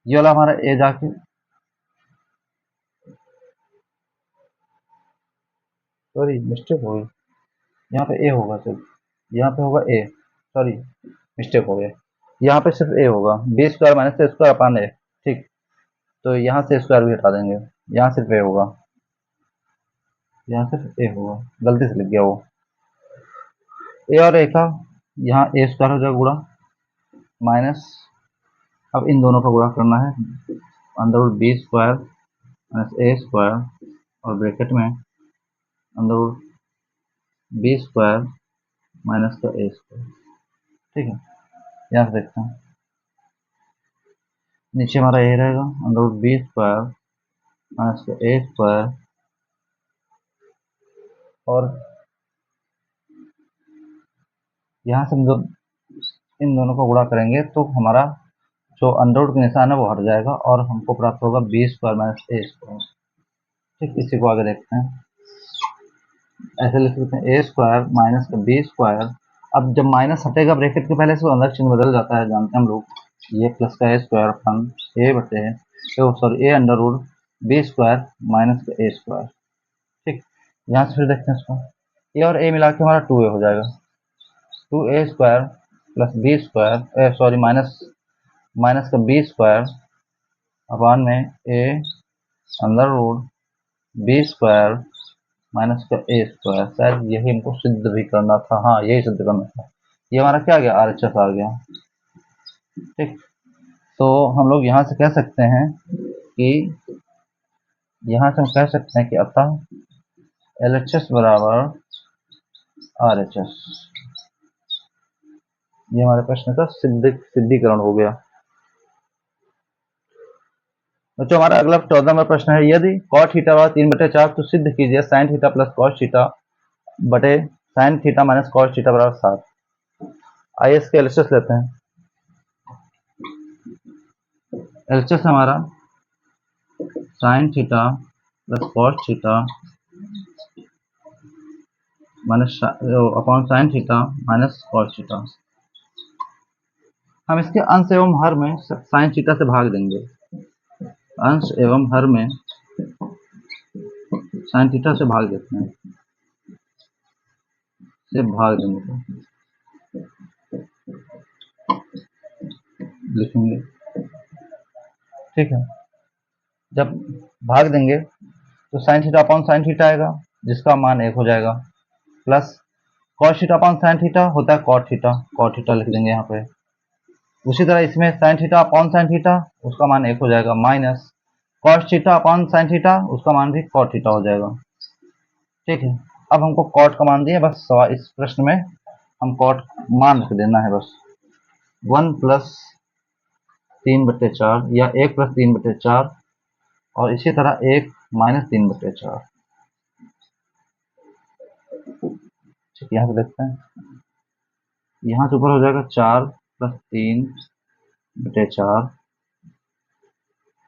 ये वाला हमारा ए जाके सॉरी मिस्टेक हो गई, यहाँ पे ए होगा सिर्फ, यहाँ पे होगा ए, सॉरी मिस्टेक हो गया, यहाँ पे सिर्फ ए होगा, B square minus a square upon ए। ठीक, तो यहाँ से स्क्वायर भी हटा देंगे, यहाँ सिर्फ ए होगा, यहाँ सिर्फ ए होगा, गलती से लिख गया वो ए और ए का, यहाँ ए स्क्वायर हो जाएगा गुणा माइनस, अब इन दोनों का गुणा करना है under root b square minus a square और ब्रैकेट में under root b square minus का ए स्क्वायर। ठीक है, यहाँ से देखते हैं, नीचे हमारा ए रहेगा under root b square minus का ए स्क्वायर और यहाँ से हम जब इन दोनों को गुणा करेंगे तो हमारा जो अंडर रूट का निशान है वो हट जाएगा और हमको प्राप्त होगा B square minus a square. ठीक, इसी को आगे देखते हैं, ऐसे लिख सकते हैं ए स्क्वायर माइनस का बी स्क्वायर। अब जब माइनस हटेगा ब्रैकेट के पहले से तो अंदर चिन्ह बदल जाता है, जानते हैं हम लोग, ये प्लस का ए स्क्वायर अपन ए बटे sorry a under root b square minus का ए स्क्वायर। ठीक, यहाँ से फिर देखते हैं इसको, ए और ए मिला के हमारा 2a हो जाएगा, 2a square plus b square sorry minus का बी स्क्वायर अपान में a under root b square minus का ए स्क्वायर। शायद यही हमको सिद्ध भी करना था, हाँ यही सिद्ध करना था। ये हमारा क्या आ गया, आरएचएस आ गया। ठीक, तो हम लोग यहाँ से कह सकते हैं कि यहाँ से हम कह सकते हैं कि अतः एलएचएस बराबर आरएचएस। ये हमारे प्रश्न का सिद्धीकरण हो गया। बच्चों हमारा अगला 14वां प्रश्न है, यदि cot थीटा बराबर 3/4 तो सिद्ध कीजिए sin theta plus cos theta बटे sin theta minus cos theta बराबर 7। आइए इसके एलएचएस लेते हैं। एलएचएस हमारा sin theta plus cos theta minus upon sin theta minus cos theta. हम इसके अंश एवं हर में sin थीटा से भाग देंगे, अंश एवं हर में sin थीटा से भाग देते हैं, से भाग देंगे लिखेंगे। ठीक है, जब भाग देंगे तो sin theta upon sin theta आएगा जिसका मान 1 हो जाएगा, plus cos theta upon sin theta होता है cot थीटा लिख देंगे यहाँ पे। उसी तरह इसमें sin theta upon sin theta उसका मान 1 हो जाएगा, minus cos theta upon sin theta उसका मान भी cot थीटा हो जाएगा। ठीक है, अब हमको कॉट का मान दिए, बस इस प्रश्न में हम कॉट मान रख देना है बस। 1+3/4 या 1+3/4 और इसी तरह 1-3/4। ठीक, यहाँ से देखते हैं, यहाँ से ऊपर हो जाएगा 4+3/4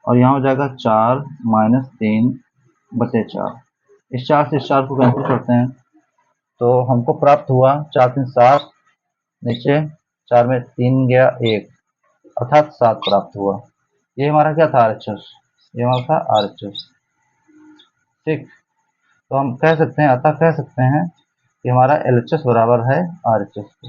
और यहाँ हो जाएगा 4-3/4। इस 4 से इस 4 को कैंसिल करते हैं तो हमको प्राप्त हुआ 4×3=7, नीचे 4 में 3 गया 1, अर्थात 7 प्राप्त हुआ। ये हमारा क्या था, RHS, ये हमारा था RHS। ठीक, तो हम कह सकते हैं, अतः कह सकते हैं कि हमारा LHS बराबर है RHS के।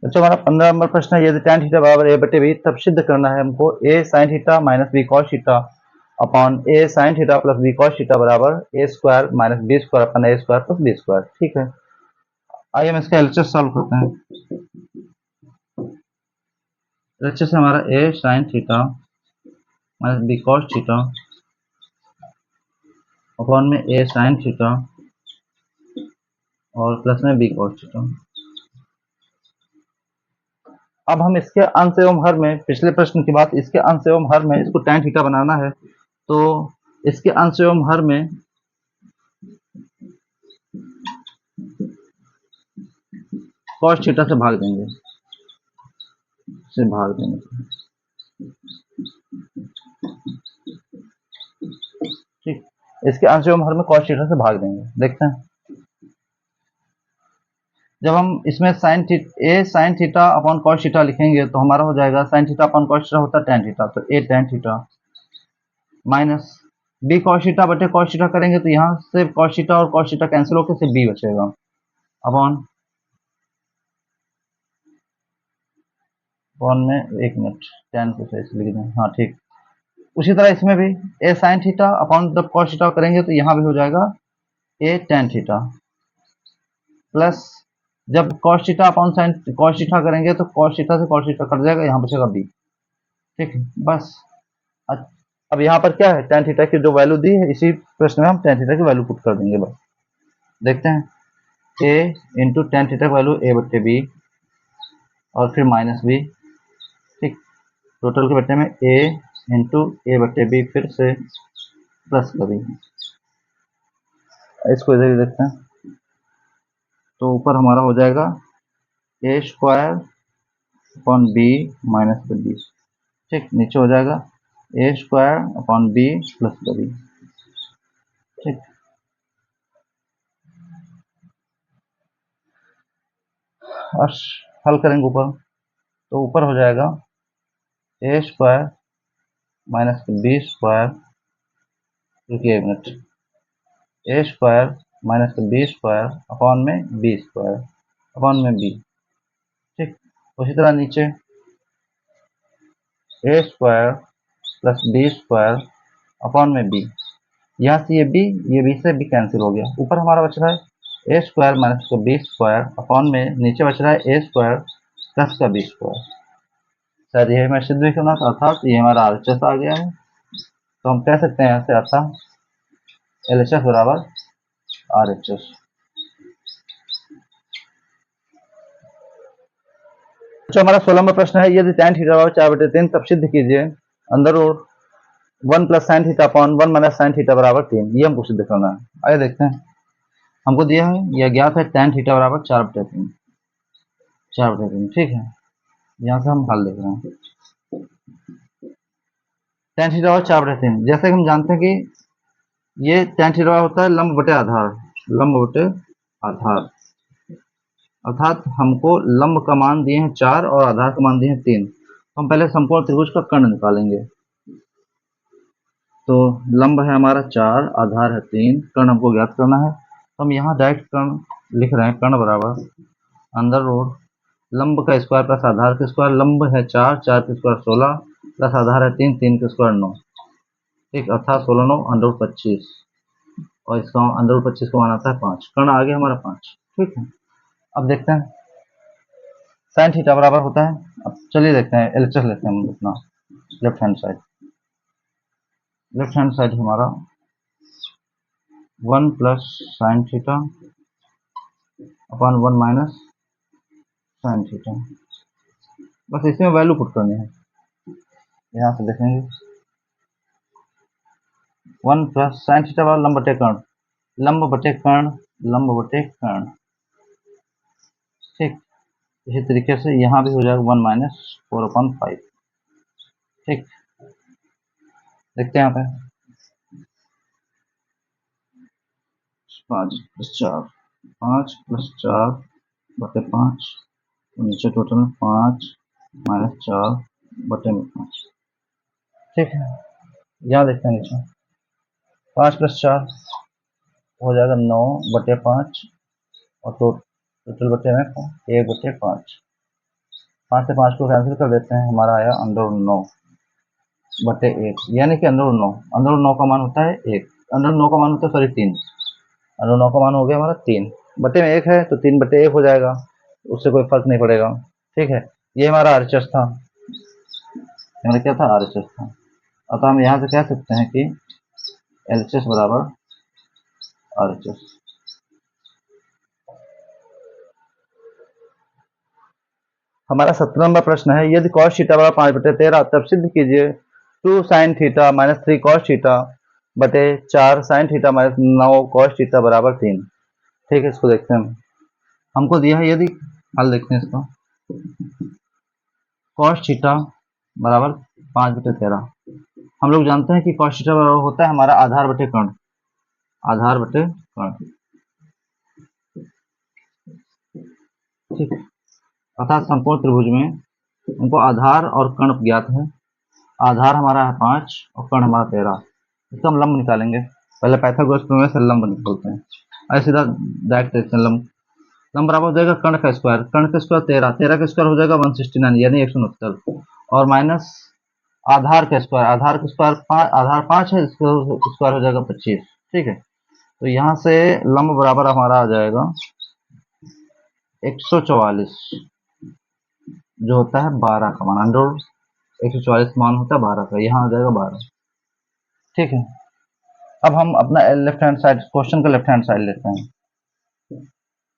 अच्छा, हमारा 15 नंबर प्रश्न है, यदि tan थीटा बराबर a/b, तब सिद्ध करना है हमको a sin theta minus b cos theta upon a sin theta plus b cos theta बराबर a square minus b square upon a square plus b square. ठीक है, आइए हम इसका LHS सॉल्व करते हैं। LHS हमारा a sin theta minus b cos theta upon में a sin थीटा और प्लस में b cos थीटा। अब हम इसके अंश एवं हर में, पिछले प्रश्न की बात, इसके अंश एवं हर में इसको tan थीटा बनाना है, तो इसके अंश एवं हर में cos थीटा से भाग देंगे, ठीक, इसके अंश एवं हर में cos थीटा से भाग देंगे। देखते हैं, जब हम इसमें a sin theta upon cos theta लिखेंगे तो हमारा हो जाएगा sin theta upon cos theta होता है tan थीटा, तो a tan theta minus b cos theta बटे cos थीटा करेंगे तो यहाँ से cos थीटा और cos थीटा कैंसिल होकर सिर्फ b बचेगा अपॉन में 1 मिनट tan को सही लिख दें, हाँ ठीक। उसी तरह इसमें भी a sin थीटा अपॉन जब cos थीटा करेंगे तो यहाँ भी हो जाएगा a tan थीटा प्लस जब cos theta upon sin cos theta करेंगे तो cos थीटा से cos थीटा कट जाएगा, यहाँ बचेगा b। ठीक, बस। अब यहाँ पर क्या है, tan थीटा की जो वैल्यू दी है इसी प्रश्न में हम tan थीटा की वैल्यू पुट कर देंगे। बस देखते हैं, a इंटू tan थीटा की वैल्यू a/b और फिर माइनस b। ठीक, टोटल के बट्टे में a इंटू a/b फिर से प्लस का b। इसको इधर ही देखते हैं, तो ऊपर हमारा हो जाएगा a square upon b minus का b। ठीक, नीचे हो जाएगा a square upon b plus का b। ठीक, और हल करेंगे ऊपर, तो ऊपर हो जाएगा a square minus b square, रुकिए एक minute, a square minus b square upon में b स्क्वायर अपॉन में b। ठीक, उसी तरह नीचे a square plus b square upon में b, यहाँ से ये b से b कैंसिल हो गया। ऊपर हमारा बच रहा है a स्क्वायर माइनस का b स्क्वायर अपॉन में नीचे बच रहा है a स्क्वायर प्लस का b स्क्वायर। सर ये हमें सिद्ध भी करना था, अर्थात ये हमारा RHS आ गया है, तो हम कह सकते हैं यहाँ से अर्थात LHS बराबर RHS। तो हमारा 16 नंबर प्रश्न है, यदि tan थीटा बराबर 4/3 तब सिद्ध कीजिए अंदर root 1 plus sine theta upon 1 minus sine theta बराबर 3। ये हमको सिद्ध करना है। आइए देखते हैं, हमको दिया है, यह ज्ञात है tan थीटा बराबर 4/3। ठीक है, यहाँ से हम हल देख रहे हैं। tan थीटा बराबर 4/3, जैसे कि हम जानते हैं कि ये tan थीटा होता है लंब बटे आधार, अर्थात हमको लंब का मान दिए हैं 4 और आधार का मान दिए हैं 3। हम पहले समकोण त्रिभुज का कर्ण निकालेंगे। तो लंब है हमारा 4, आधार है 3, कर्ण हमको ज्ञात करना है। तो हम यहाँ डायरेक्ट कर्ण लिख रहे हैं, कर्ण बराबर अंदर रूट लंब का स्क्वायर प्लस आधार का स्क्वायर। लंब है 4, 4 का स्क्वायर 16 प्लस आधार है 3, 3 का स्क्वायर 9। ठीक, अर्थात 16 9 अंडर 25 और इसका अंडर 25 का मान आता है 5। कर्ण आ गया हमारा 5। ठीक है, अब देखते हैं साइन थीटा बराबर होता है, अब चलिए देखते हैं, LHS लेते हैं अपना left hand side. Left hand side हमारा 1 plus sine theta upon 1 minus sine theta. बस इसमें वैल्यू पुट करनी है। यहाँ से देखेंगे 1 प्लस साइन थीटा वाला लंब बटे कर्ण, लंब बटे कर्ण, लंब बटे कर्ण। ठीक, इसी तरीके से यहाँ भी हो जाएगा 1 माइनस 4/5। ठीक, देखते हैं यहाँ पे 5 प्लस 4, 5 प्लस 4 बटे 5, तो नीचे टोटल में 5 माइनस 4 बटे में 5। ठीक है, यहाँ देखते हैं नीचे 5 प्लस 4 हो जाएगा 9 बटे 5 और टोटल बटे में 1 बटे 5। 5 से 5 को कैंसिल कर देते हैं, हमारा आया अंडर 9 बटे 1, यानी कि अंडर 9 का मान होता है 1, अंडर 9 का मान होता है सॉरी 3, अंडर 9 का मान हो गया हमारा 3, बटे में 1 है तो 3 बटे 1 हो जाएगा, उससे कोई फर्क नहीं पड़ेगा। ठीक है, ये हमारा RHS था, हमारा क्या था RHS था। अतः हम यहाँ से कह सकते हैं कि LHS बराबर RHS। हमारा 17 नंबर प्रश्न है, यदि cos थीटा बराबर 5/13 तब सिद्ध कीजिए 2 sin theta minus 3 cos theta बटे 4 sin theta minus 9 cos theta बराबर 3। ठीक है, इसको देखते हैं। हमको दिया है, यदि हल देखते हैं इसका, cos थीटा बराबर 5/13। हम लोग जानते हैं कि cos थीटा बराबर होता है हमारा आधार बटे कर्ण, आधार बटे कर्ण। ठीक, अर्थात समकोण त्रिभुज में हमको आधार और कर्ण ज्ञात है। आधार हमारा है 5 और कर्ण हमारा 13। इसका हम लंब निकालेंगे। पहले पाइथागोरस प्रमेय से लंब निकालते हैं। ऐसे सीधा डायरेक्ट देखते हैं लंब। लंब बराबर हो जाएगा कर्ण का स्क्वायर, कर्ण का स्क्वायर 13, 13 का स्क्वायर हो जाएगा 169 यानी 169 और माइनस आधार का स्क्वायर, आधार का स्क्वायर 5, आधार 5 है, इसका स्क्वायर हो जाएगा 25। ठीक है, तो यहाँ से लंब बराबर हमारा आ जाएगा 144 जो होता है 12 का मान, अंडर 144 मान होता है 12 का, यहाँ आ जाएगा 12। ठीक है, अब हम अपना लेफ्ट हैंड साइड, क्वेश्चन का लेफ्ट हैंड साइड लेते हैं।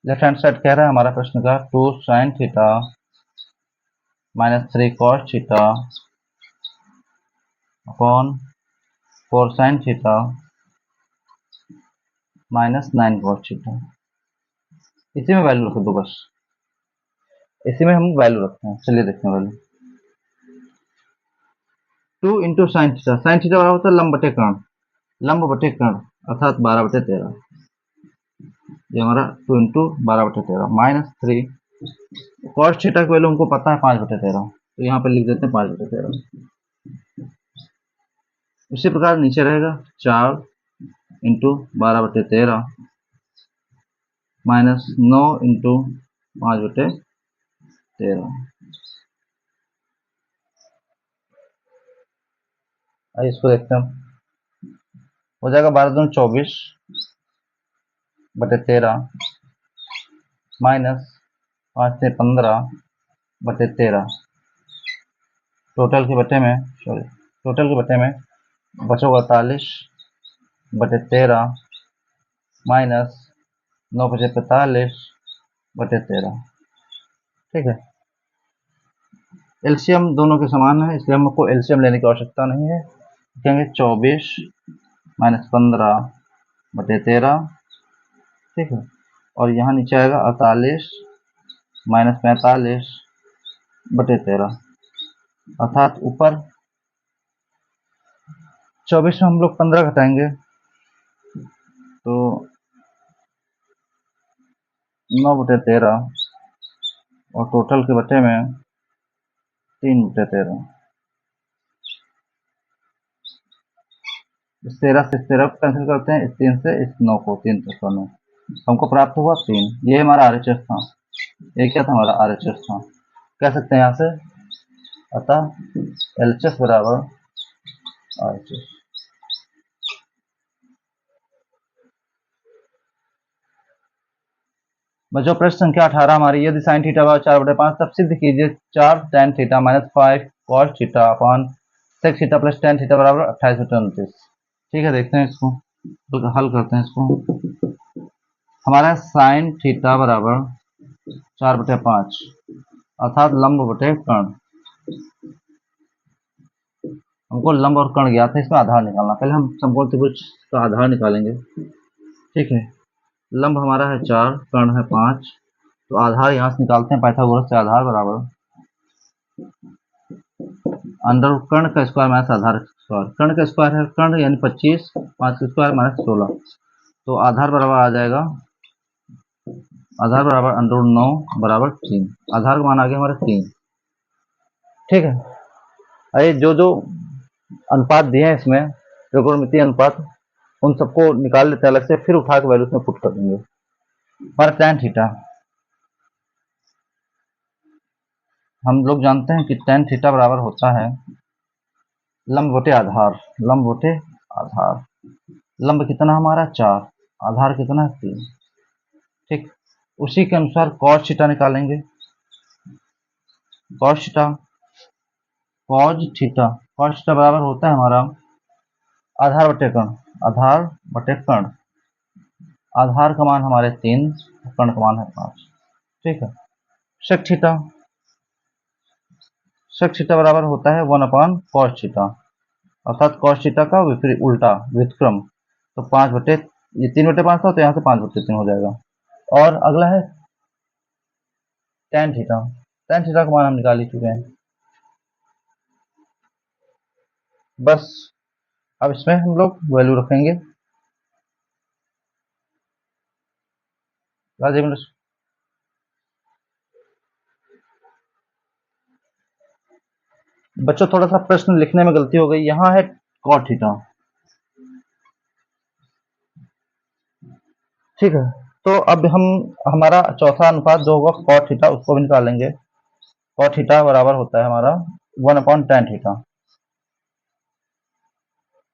लेफ्ट हैंड साइड कह रहा है हमारा प्रश्न का 2 sin theta minus 3 cos theta upon 4 sin theta minus 9 cos theta. इसी में वैल्यू रख दो, बस इसी में हम वैल्यू रखते हैं। चलिए देखते हैं value. 2 into sine theta, sign theta बराबर होता है लंब बटे कर्ण, लंब बटे कर्ण अर्थात 12/13। ये हमारा 2 इंटू 12/13 माइनस 3 cos थीटा की वैल्यू हमको पता है 5/13, तो यहाँ पे लिख देते हैं 5/13। उसी प्रकार नीचे रहेगा 4 इंटू 12/13 माइनस 9 इंटू 5/13। आइए इसको देखते हैं, हो जाएगा 12 दूनी 24/13 माइनस 5 से 15/13। टोटल के बटे में, सॉरी टोटल के बटे में बचोगा 48/13 माइनस 9/45/13। ठीक है, एलसीएम दोनों के समान है, इसलिए हमको एलसीएम लेने की आवश्यकता नहीं है। कहेंगे 24 माइनस 15/13। ठीक है, और यहाँ नीचे आएगा 48 माइनस 45/13, अर्थात ऊपर 24 में हम लोग 15 घटाएंगे तो 9/13 और टोटल के बटे में 3/13। इस 13 से इस 13 को कैंसिल करते हैं, इस 3 से इस 9 को, 3 तो 9 हमको प्राप्त हुआ 3। ये हमारा RHS था, ये क्या था हमारा RHS था, कह सकते हैं यहाँ से। अतः LHS बराबर RHS। बच्चों प्रश्न संख्या 18 हमारी, यदि sin थीटा बराबर 4/5 तब सिद्ध कीजिए 4 tan theta minus 5 cos theta upon sec theta plus tan theta बराबर 28/29। ठीक है, देखते हैं इसको, हल करते हैं इसको। हमारा साइन थीटा बराबर 4/5 अर्थात लंब बटे कर्ण। हमको लंब और कर्ण ज्ञात है, इसमें आधार निकालना। पहले हम समकोण त्रिभुज का आधार निकालेंगे। ठीक है, लंब हमारा है 4, कर्ण है 5, तो आधार यहाँ से निकालते हैं पाइथागोरस से। आधार बराबर अंडर कर्ण का स्क्वायर माइनस आधार स्क्वायर। कर्ण का स्क्वायर है कर्ण यानी 25, 5 का स्क्वायर माइनस 16, तो आधार बराबर आ जाएगा, आधार बराबर √9 बराबर 3। आधार का मान आ गया हमारे 3। ठीक है, अरे जो जो अनुपात दिए हैं इसमें, त्रिकोणमितीय अनुपात, उन सबको निकाल लेते हैं अलग से, फिर उठा के वैल्यूज में पुट कर देंगे। हमारा tan थीटा, हम लोग जानते हैं कि tan थीटा बराबर होता है लंब बटे आधार। लंब बटे आधार, लंब कितना हमारा 4, आधार कितना 3। ठीक, उसी के अनुसार cos थीटा निकालेंगे। cos थीटा बराबर होता है हमारा आधार बटे कर्ण। आधार बटे कर्ण, आधार का मान हमारे 3, कर्ण का मान है 5। ठीक है, sec थीटा बराबर होता है 1/cos थीटा, अर्थात cos थीटा का विपरीत उल्टा व्युत्क्रम। तो 5 बटे, ये 3/5 था, तो यहाँ से 5/3 हो जाएगा। और अगला है tan थीटा। tan थीटा का मान हम निकाल ही चुके हैं। बस अब इसमें हम लोग वैल्यू रखेंगे। राजेंद्र, बच्चों थोड़ा सा प्रश्न लिखने में गलती हो गई, यहाँ है cot थीटा। ठीक है, तो अब हम हमारा चौथा अनुपात जो होगा cot थीटा, उसको भी निकालेंगे। cot थीटा बराबर होता है हमारा 1/tan थीटा,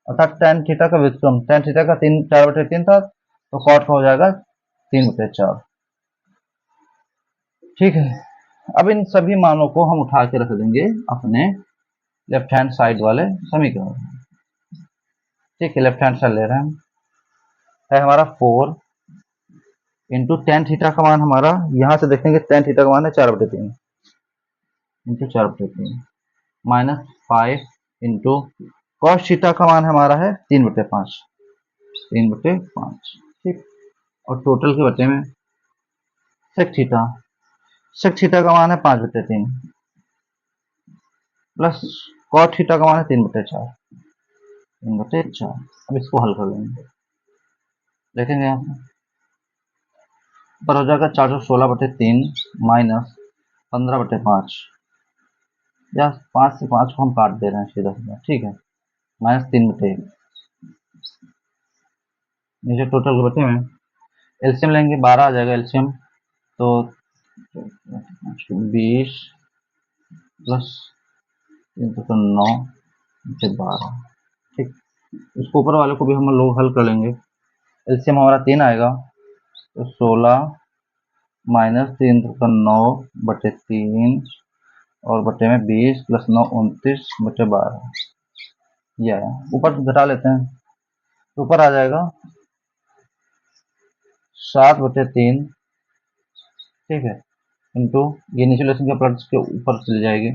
अर्थात tan थीटा का व्युत्क्रम। tan थीटा का 4/3 था, तो cot का हो जाएगा 3/4। ठीक है, अब इन सभी मानों को हम उठा के रख देंगे अपने लेफ्ट हैंड साइड वाले समीकरण। ठीक है, लेफ्ट हैंड साइड ले रहे हैं, है हमारा 4 इंटू tan थीटा का मान हमारा, यहां से देखेंगे tan थीटा का मान है 4/3 into 4/3 minus 5 into cos theta का मान हमारा है 3/5। ठीक, और टोटल के बटे में sec थीटा का मान है 5/3 प्लस cot थीटा का मान है 3/4। अब इसको हल कर लेंगे, देखेंगे यहाँ से पर हो जाएगा 416/3 माइनस 15/5, या 5 से 5 को हम काट दे रहे हैं सीधा सीधा। ठीक है, माइनस 3/1, नीचे टोटल के बटे में एलसीएम लेंगे, 12 आ जाएगा एलसीएम, तो 20 प्लस 9 12। ठीक, इसको ऊपर वाले को भी हम लोग हल कर लेंगे। एलसीएम हमारा 3 आएगा, तो 16 माइनस 3/9/3 और बटे में 20 प्लस 9 29/12। ये आया, ऊपर घटा लेते हैं, तो ऊपर आ जाएगा 7/3। ठीक है, इंटू ये नीचे के प्लस के ऊपर चली जाएगी,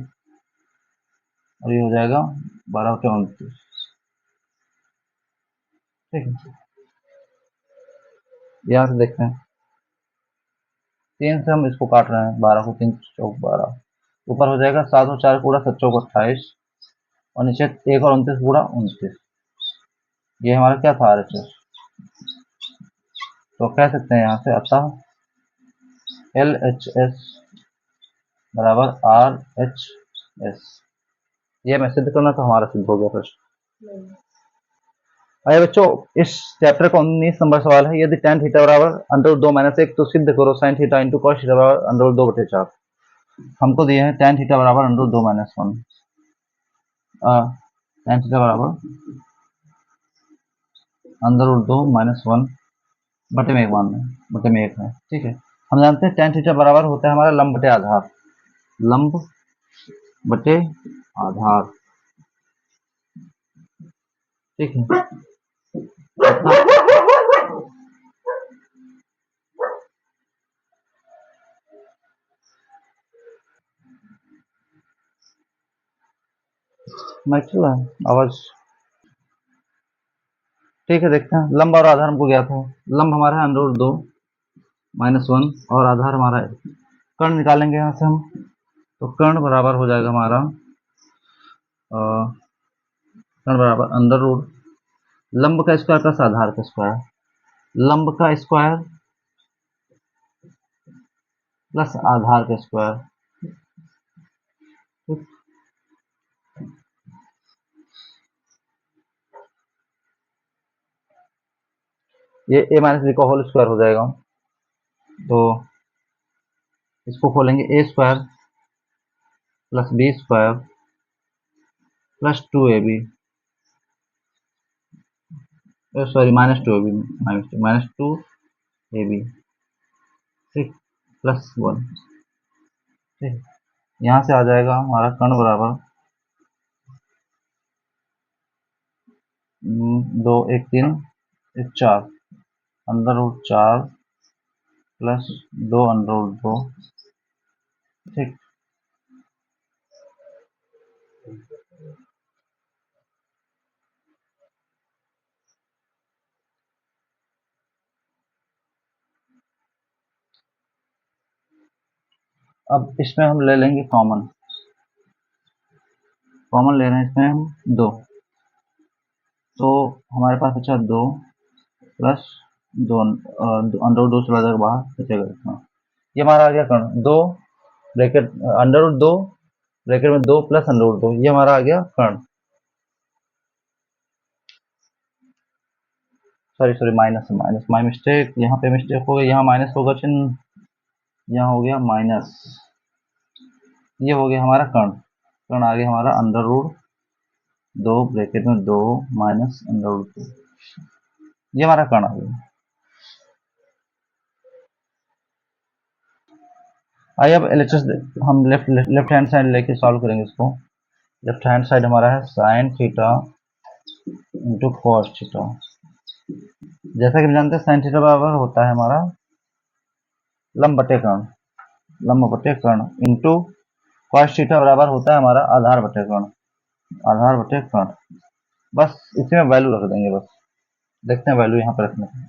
और ये हो जाएगा 12/29। ठीक है, यहाँ से देखते हैं, 3 से हम इसको काट रहे हैं, 12 को 3 चौक 12, ऊपर हो जाएगा 7 और 4 पूरा 7 चौक 28, और नीचे 1 और 29 पूरा 29। ये हमारा क्या था RHS, तो कह सकते हैं यहाँ से अतः LHS बराबर RHS। ये मैं सिद्ध करना, तो हमारा सिद्ध हो गया प्रश्न। अरे बच्चों, इस चैप्टर का 19 नंबर सवाल है, यदि tan थीटा बराबर √2-1 तो सिद्ध करो sin theta into cos theta बराबर √2/4। हमको दिए हैं tan थीटा बराबर √2-1, tan थीटा बराबर √2-1 बटे में 1 है। ठीक है, हम जानते हैं tan थीटा बराबर होता है हमारा लंब बटे आधार। लंब बटे आधार, ठीक है। कितना? मैं चल रहा है आवाज। ठीक है, देखते हैं। लंब और आधार हमको ज्ञात है। लंब हमारा है √2 -1 और आधार हमारा है। कर्ण निकालेंगे यहाँ से हम, तो कर्ण बराबर हो जाएगा हमारा कर्ण बराबर लंब का स्क्वायर प्लस आधार का स्क्वायर, लंब का स्क्वायर प्लस आधार का स्क्वायर। ये a माइनस बी का होल स्क्वायर हो जाएगा। तो इसको खोलेंगे, a square plus b square plus 2ab, sorry -2ab, -2ab, ठीक, प्लस 1। ठीक, यहाँ से आ जाएगा हमारा कर्ण बराबर 2 1 3 1 4 √4 प्लस 2 √2। ठीक, अब इसमें हम ले लेंगे कॉमन ले रहे हैं इसमें हम 2, तो हमारे पास बचा 2 प्लस 2 √2 चला जाएगा बाहर, बचेगा इतना। ये हमारा आ गया कर्ण 2 ब्रैकेट √2 ब्रैकेट में 2 प्लस √2, ये हमारा आ गया कर्ण। सॉरी माइनस माई मिस्टेक, यहाँ पे मिस्टेक हो गई, यहाँ माइनस होगा चिन्ह, यहाँ हो गया माइनस। ये हो गया हमारा कर्ण। कर्ण आ गया हमारा √2 ब्रैकेट में 2 माइनस √2, ये हमारा कर्ण आ गया। आइए अब एलएचएस हम लेफ्ट हैंड साइड लेके सॉल्व करेंगे इसको। लेफ्ट हैंड साइड हमारा है sine theta into cos theta. जैसा कि हम जानते हैं साइन थीटा बराबर होता है हमारा लंब बटे कर्ण इंटू कॉस थीटा बराबर होता है हमारा आधार बटे कर्ण। बस इसी में वैल्यू रख देंगे। बस देखते हैं वैल्यू यहाँ पर रखने से।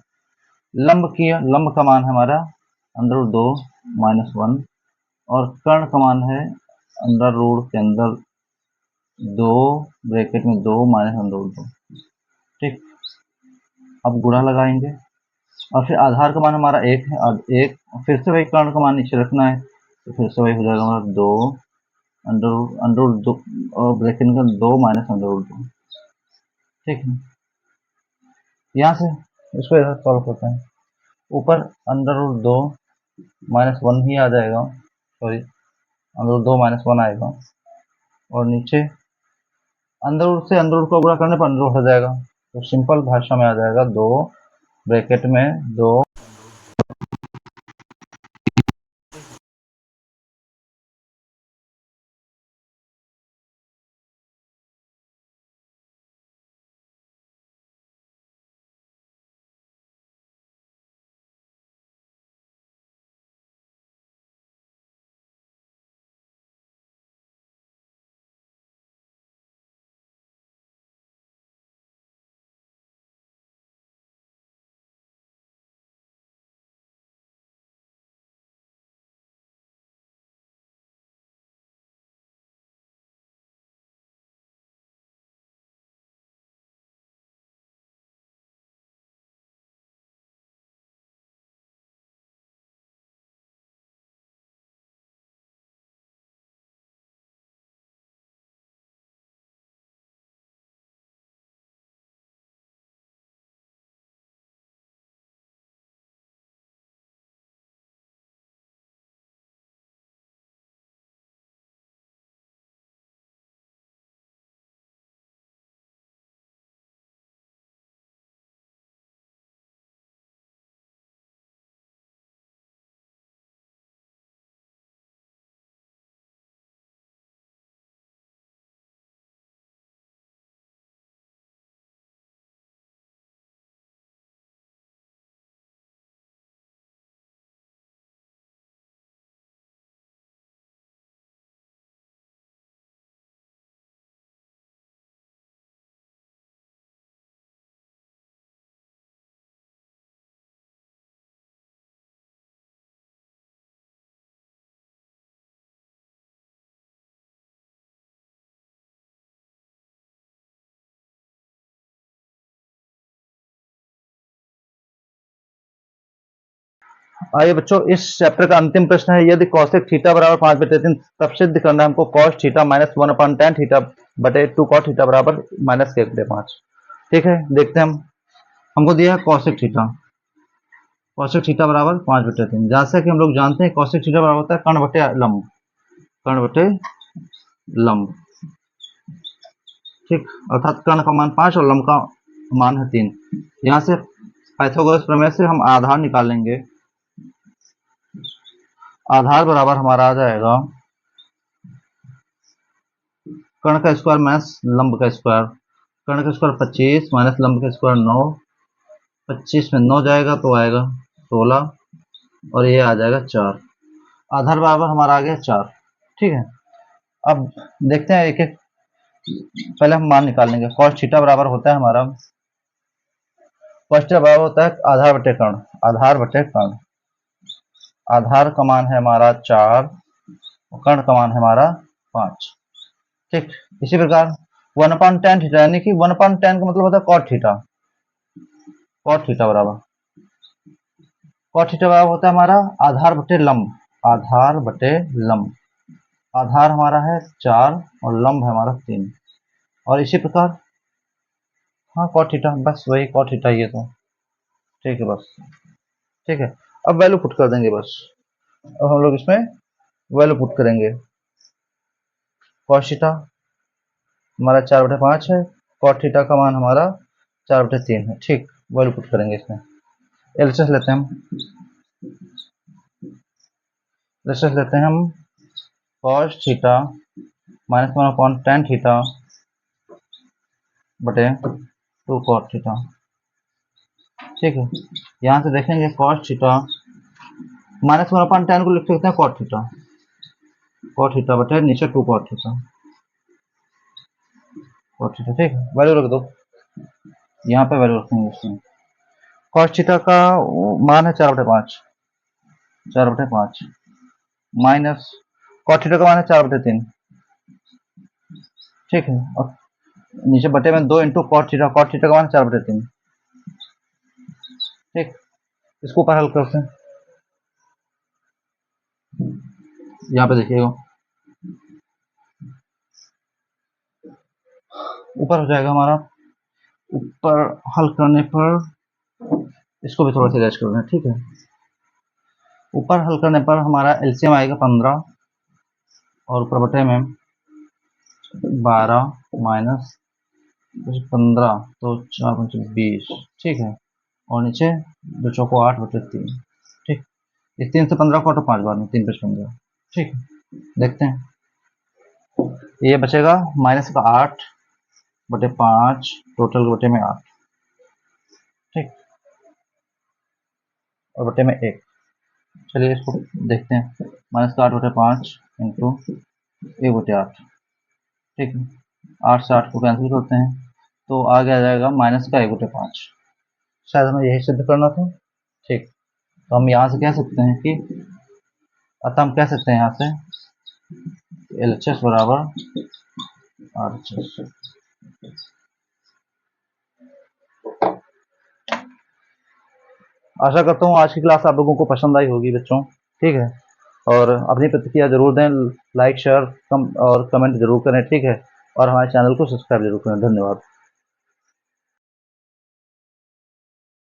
लंब का मान है हमारा √2 -1 और कर्ण का मान है √ के अंदर 2 ब्रैकेट में 2 -√2। ठीक, अब गुणा लगाएंगे और फिर आधार का मान हमारा 1 है और 1 फिर से वही कर्ण का मान नीचे रखना है, तो फिर से वही हो जाएगा हमारा 2 √2 और ब्रैकेट में 2 -√2। ठीक है, यहाँ से इसको इधर सॉल्व करते हैं। ऊपर √2 -1 ही आ जाएगा, सॉरी √2 -1 आएगा और नीचे अंदर को गुणा करने पर अंदर हो जाएगा। तो सिंपल भाषा में आ जाएगा 2 ब्रैकेट में 2 आइए बच्चों, इस चैप्टर का अंतिम प्रश्न है, यदि कॉसेक थीटा बराबर 5/3 तब सिद्ध करना है हमको cos theta minus 1/tan theta बटे 2 कॉट थीटा बराबर माइनस 1/5। ठीक है, देखते हैं हम। हमको दिया है कॉसेक थीटा बराबर 5/3। जैसा कि हम लोग जानते हैं कॉसेक थीटा बराबर होता है कर्ण बटे लंब, कर्ण बटे लंब। ठीक, अर्थात कर्ण का मान 5 और लंब का मान है 3। यहाँ से पाइथागोरस प्रमेय से हम आधार निकाल लेंगे। आधार बराबर हमारा आ जाएगा कर्ण का स्क्वायर माइनस लंब का स्क्वायर। कर्ण का स्क्वायर 25 माइनस लंब का स्क्वायर 9। 25 में 9 जाएगा तो आएगा 16 और ये आ जाएगा 4। आधार बराबर हमारा आ गया 4। ठीक है, अब देखते हैं एक एक। पहले हम मान निकाल लेंगे। कॉस थीटा बराबर होता है हमारा, कॉस थीटा बराबर होता है आधार बटे कर्ण, आधार बटे कर्ण। आधार का मान है हमारा 4 और कर्ण का मान है हमारा 5। ठीक, इसी प्रकार 1/tan थीटा, यानी कि 1/tan का मतलब होता है कॉट थीटा। कॉट थीटा बराबर होता है हमारा आधार बटे लंब, आधार बटे लंब। आधार हमारा है 4 और लंब है हमारा 3। और इसी प्रकार हाँ कॉट थीटा, बस वही कॉट थीटा ये तो। ठीक है बस, ठीक है। अब वैल्यू पुट कर देंगे बस। अब हम लोग इसमें वैल्यू पुट करेंगे। कॉस थीटा हमारा 4/5 है, कॉट थीटा का मान हमारा 4/3 है। ठीक, वैल्यू पुट करेंगे इसमें। एलसीएस लेते हैं हम। Cos theta minus 1/tan theta बटे 2 कॉट थीटा। ठीक है, यहाँ से देखेंगे कॉस थीटा माइनस 1/tan को लिख सकते हैं कॉट थीटा, बटे नीचे 2 कॉट थीटा। ठीक है, वैल्यू रख दो, यहाँ पे वैल्यू रखेंगे इसमें। कॉस थीटा का मान है 4/5, माइनस कॉट थीटा का मान है 4/3। ठीक है, और नीचे बटे में 2 इंटू कॉट थीटा का मान 4/3। ठीक, इसको ऊपर हल करते हैं। यहाँ पे देखिएगा ऊपर हो जाएगा हमारा, ऊपर हल करने पर इसको भी थोड़ा सा रेस्ट कर दें। ठीक है, ऊपर हल करने पर हमारा एलसीएम आएगा 15 और ऊपर बटे में 12 माइनस 15 तो 4×5 = 20। ठीक है, और नीचे 2 चौको 8/3। ठीक, इस 3 से 15 को 5 बार में 3 × 15। ठीक, देखते हैं ये बचेगा माइनस का 8/5 टोटल बटे में 8। ठीक, और बटे में 1। चलिए इसको देखते हैं, माइनस का 8/5 इंटू 1/8। ठीक है, 8 से 8 को कैंसिल करते हैं तो आगे आ जाएगा माइनस का 1/5। शायद हमें यही सिद्ध करना था। ठीक, तो हम यहाँ से कह सकते हैं कि अतः हम कह सकते हैं यहाँ से LHS बराबर RHS। आशा करता हूँ आज की क्लास आप लोगों को पसंद आई होगी बच्चों। ठीक है, और अपनी प्रतिक्रिया जरूर दें, लाइक शेयर और कमेंट जरूर करें। ठीक है, और हमारे चैनल को सब्सक्राइब जरूर करें। धन्यवाद।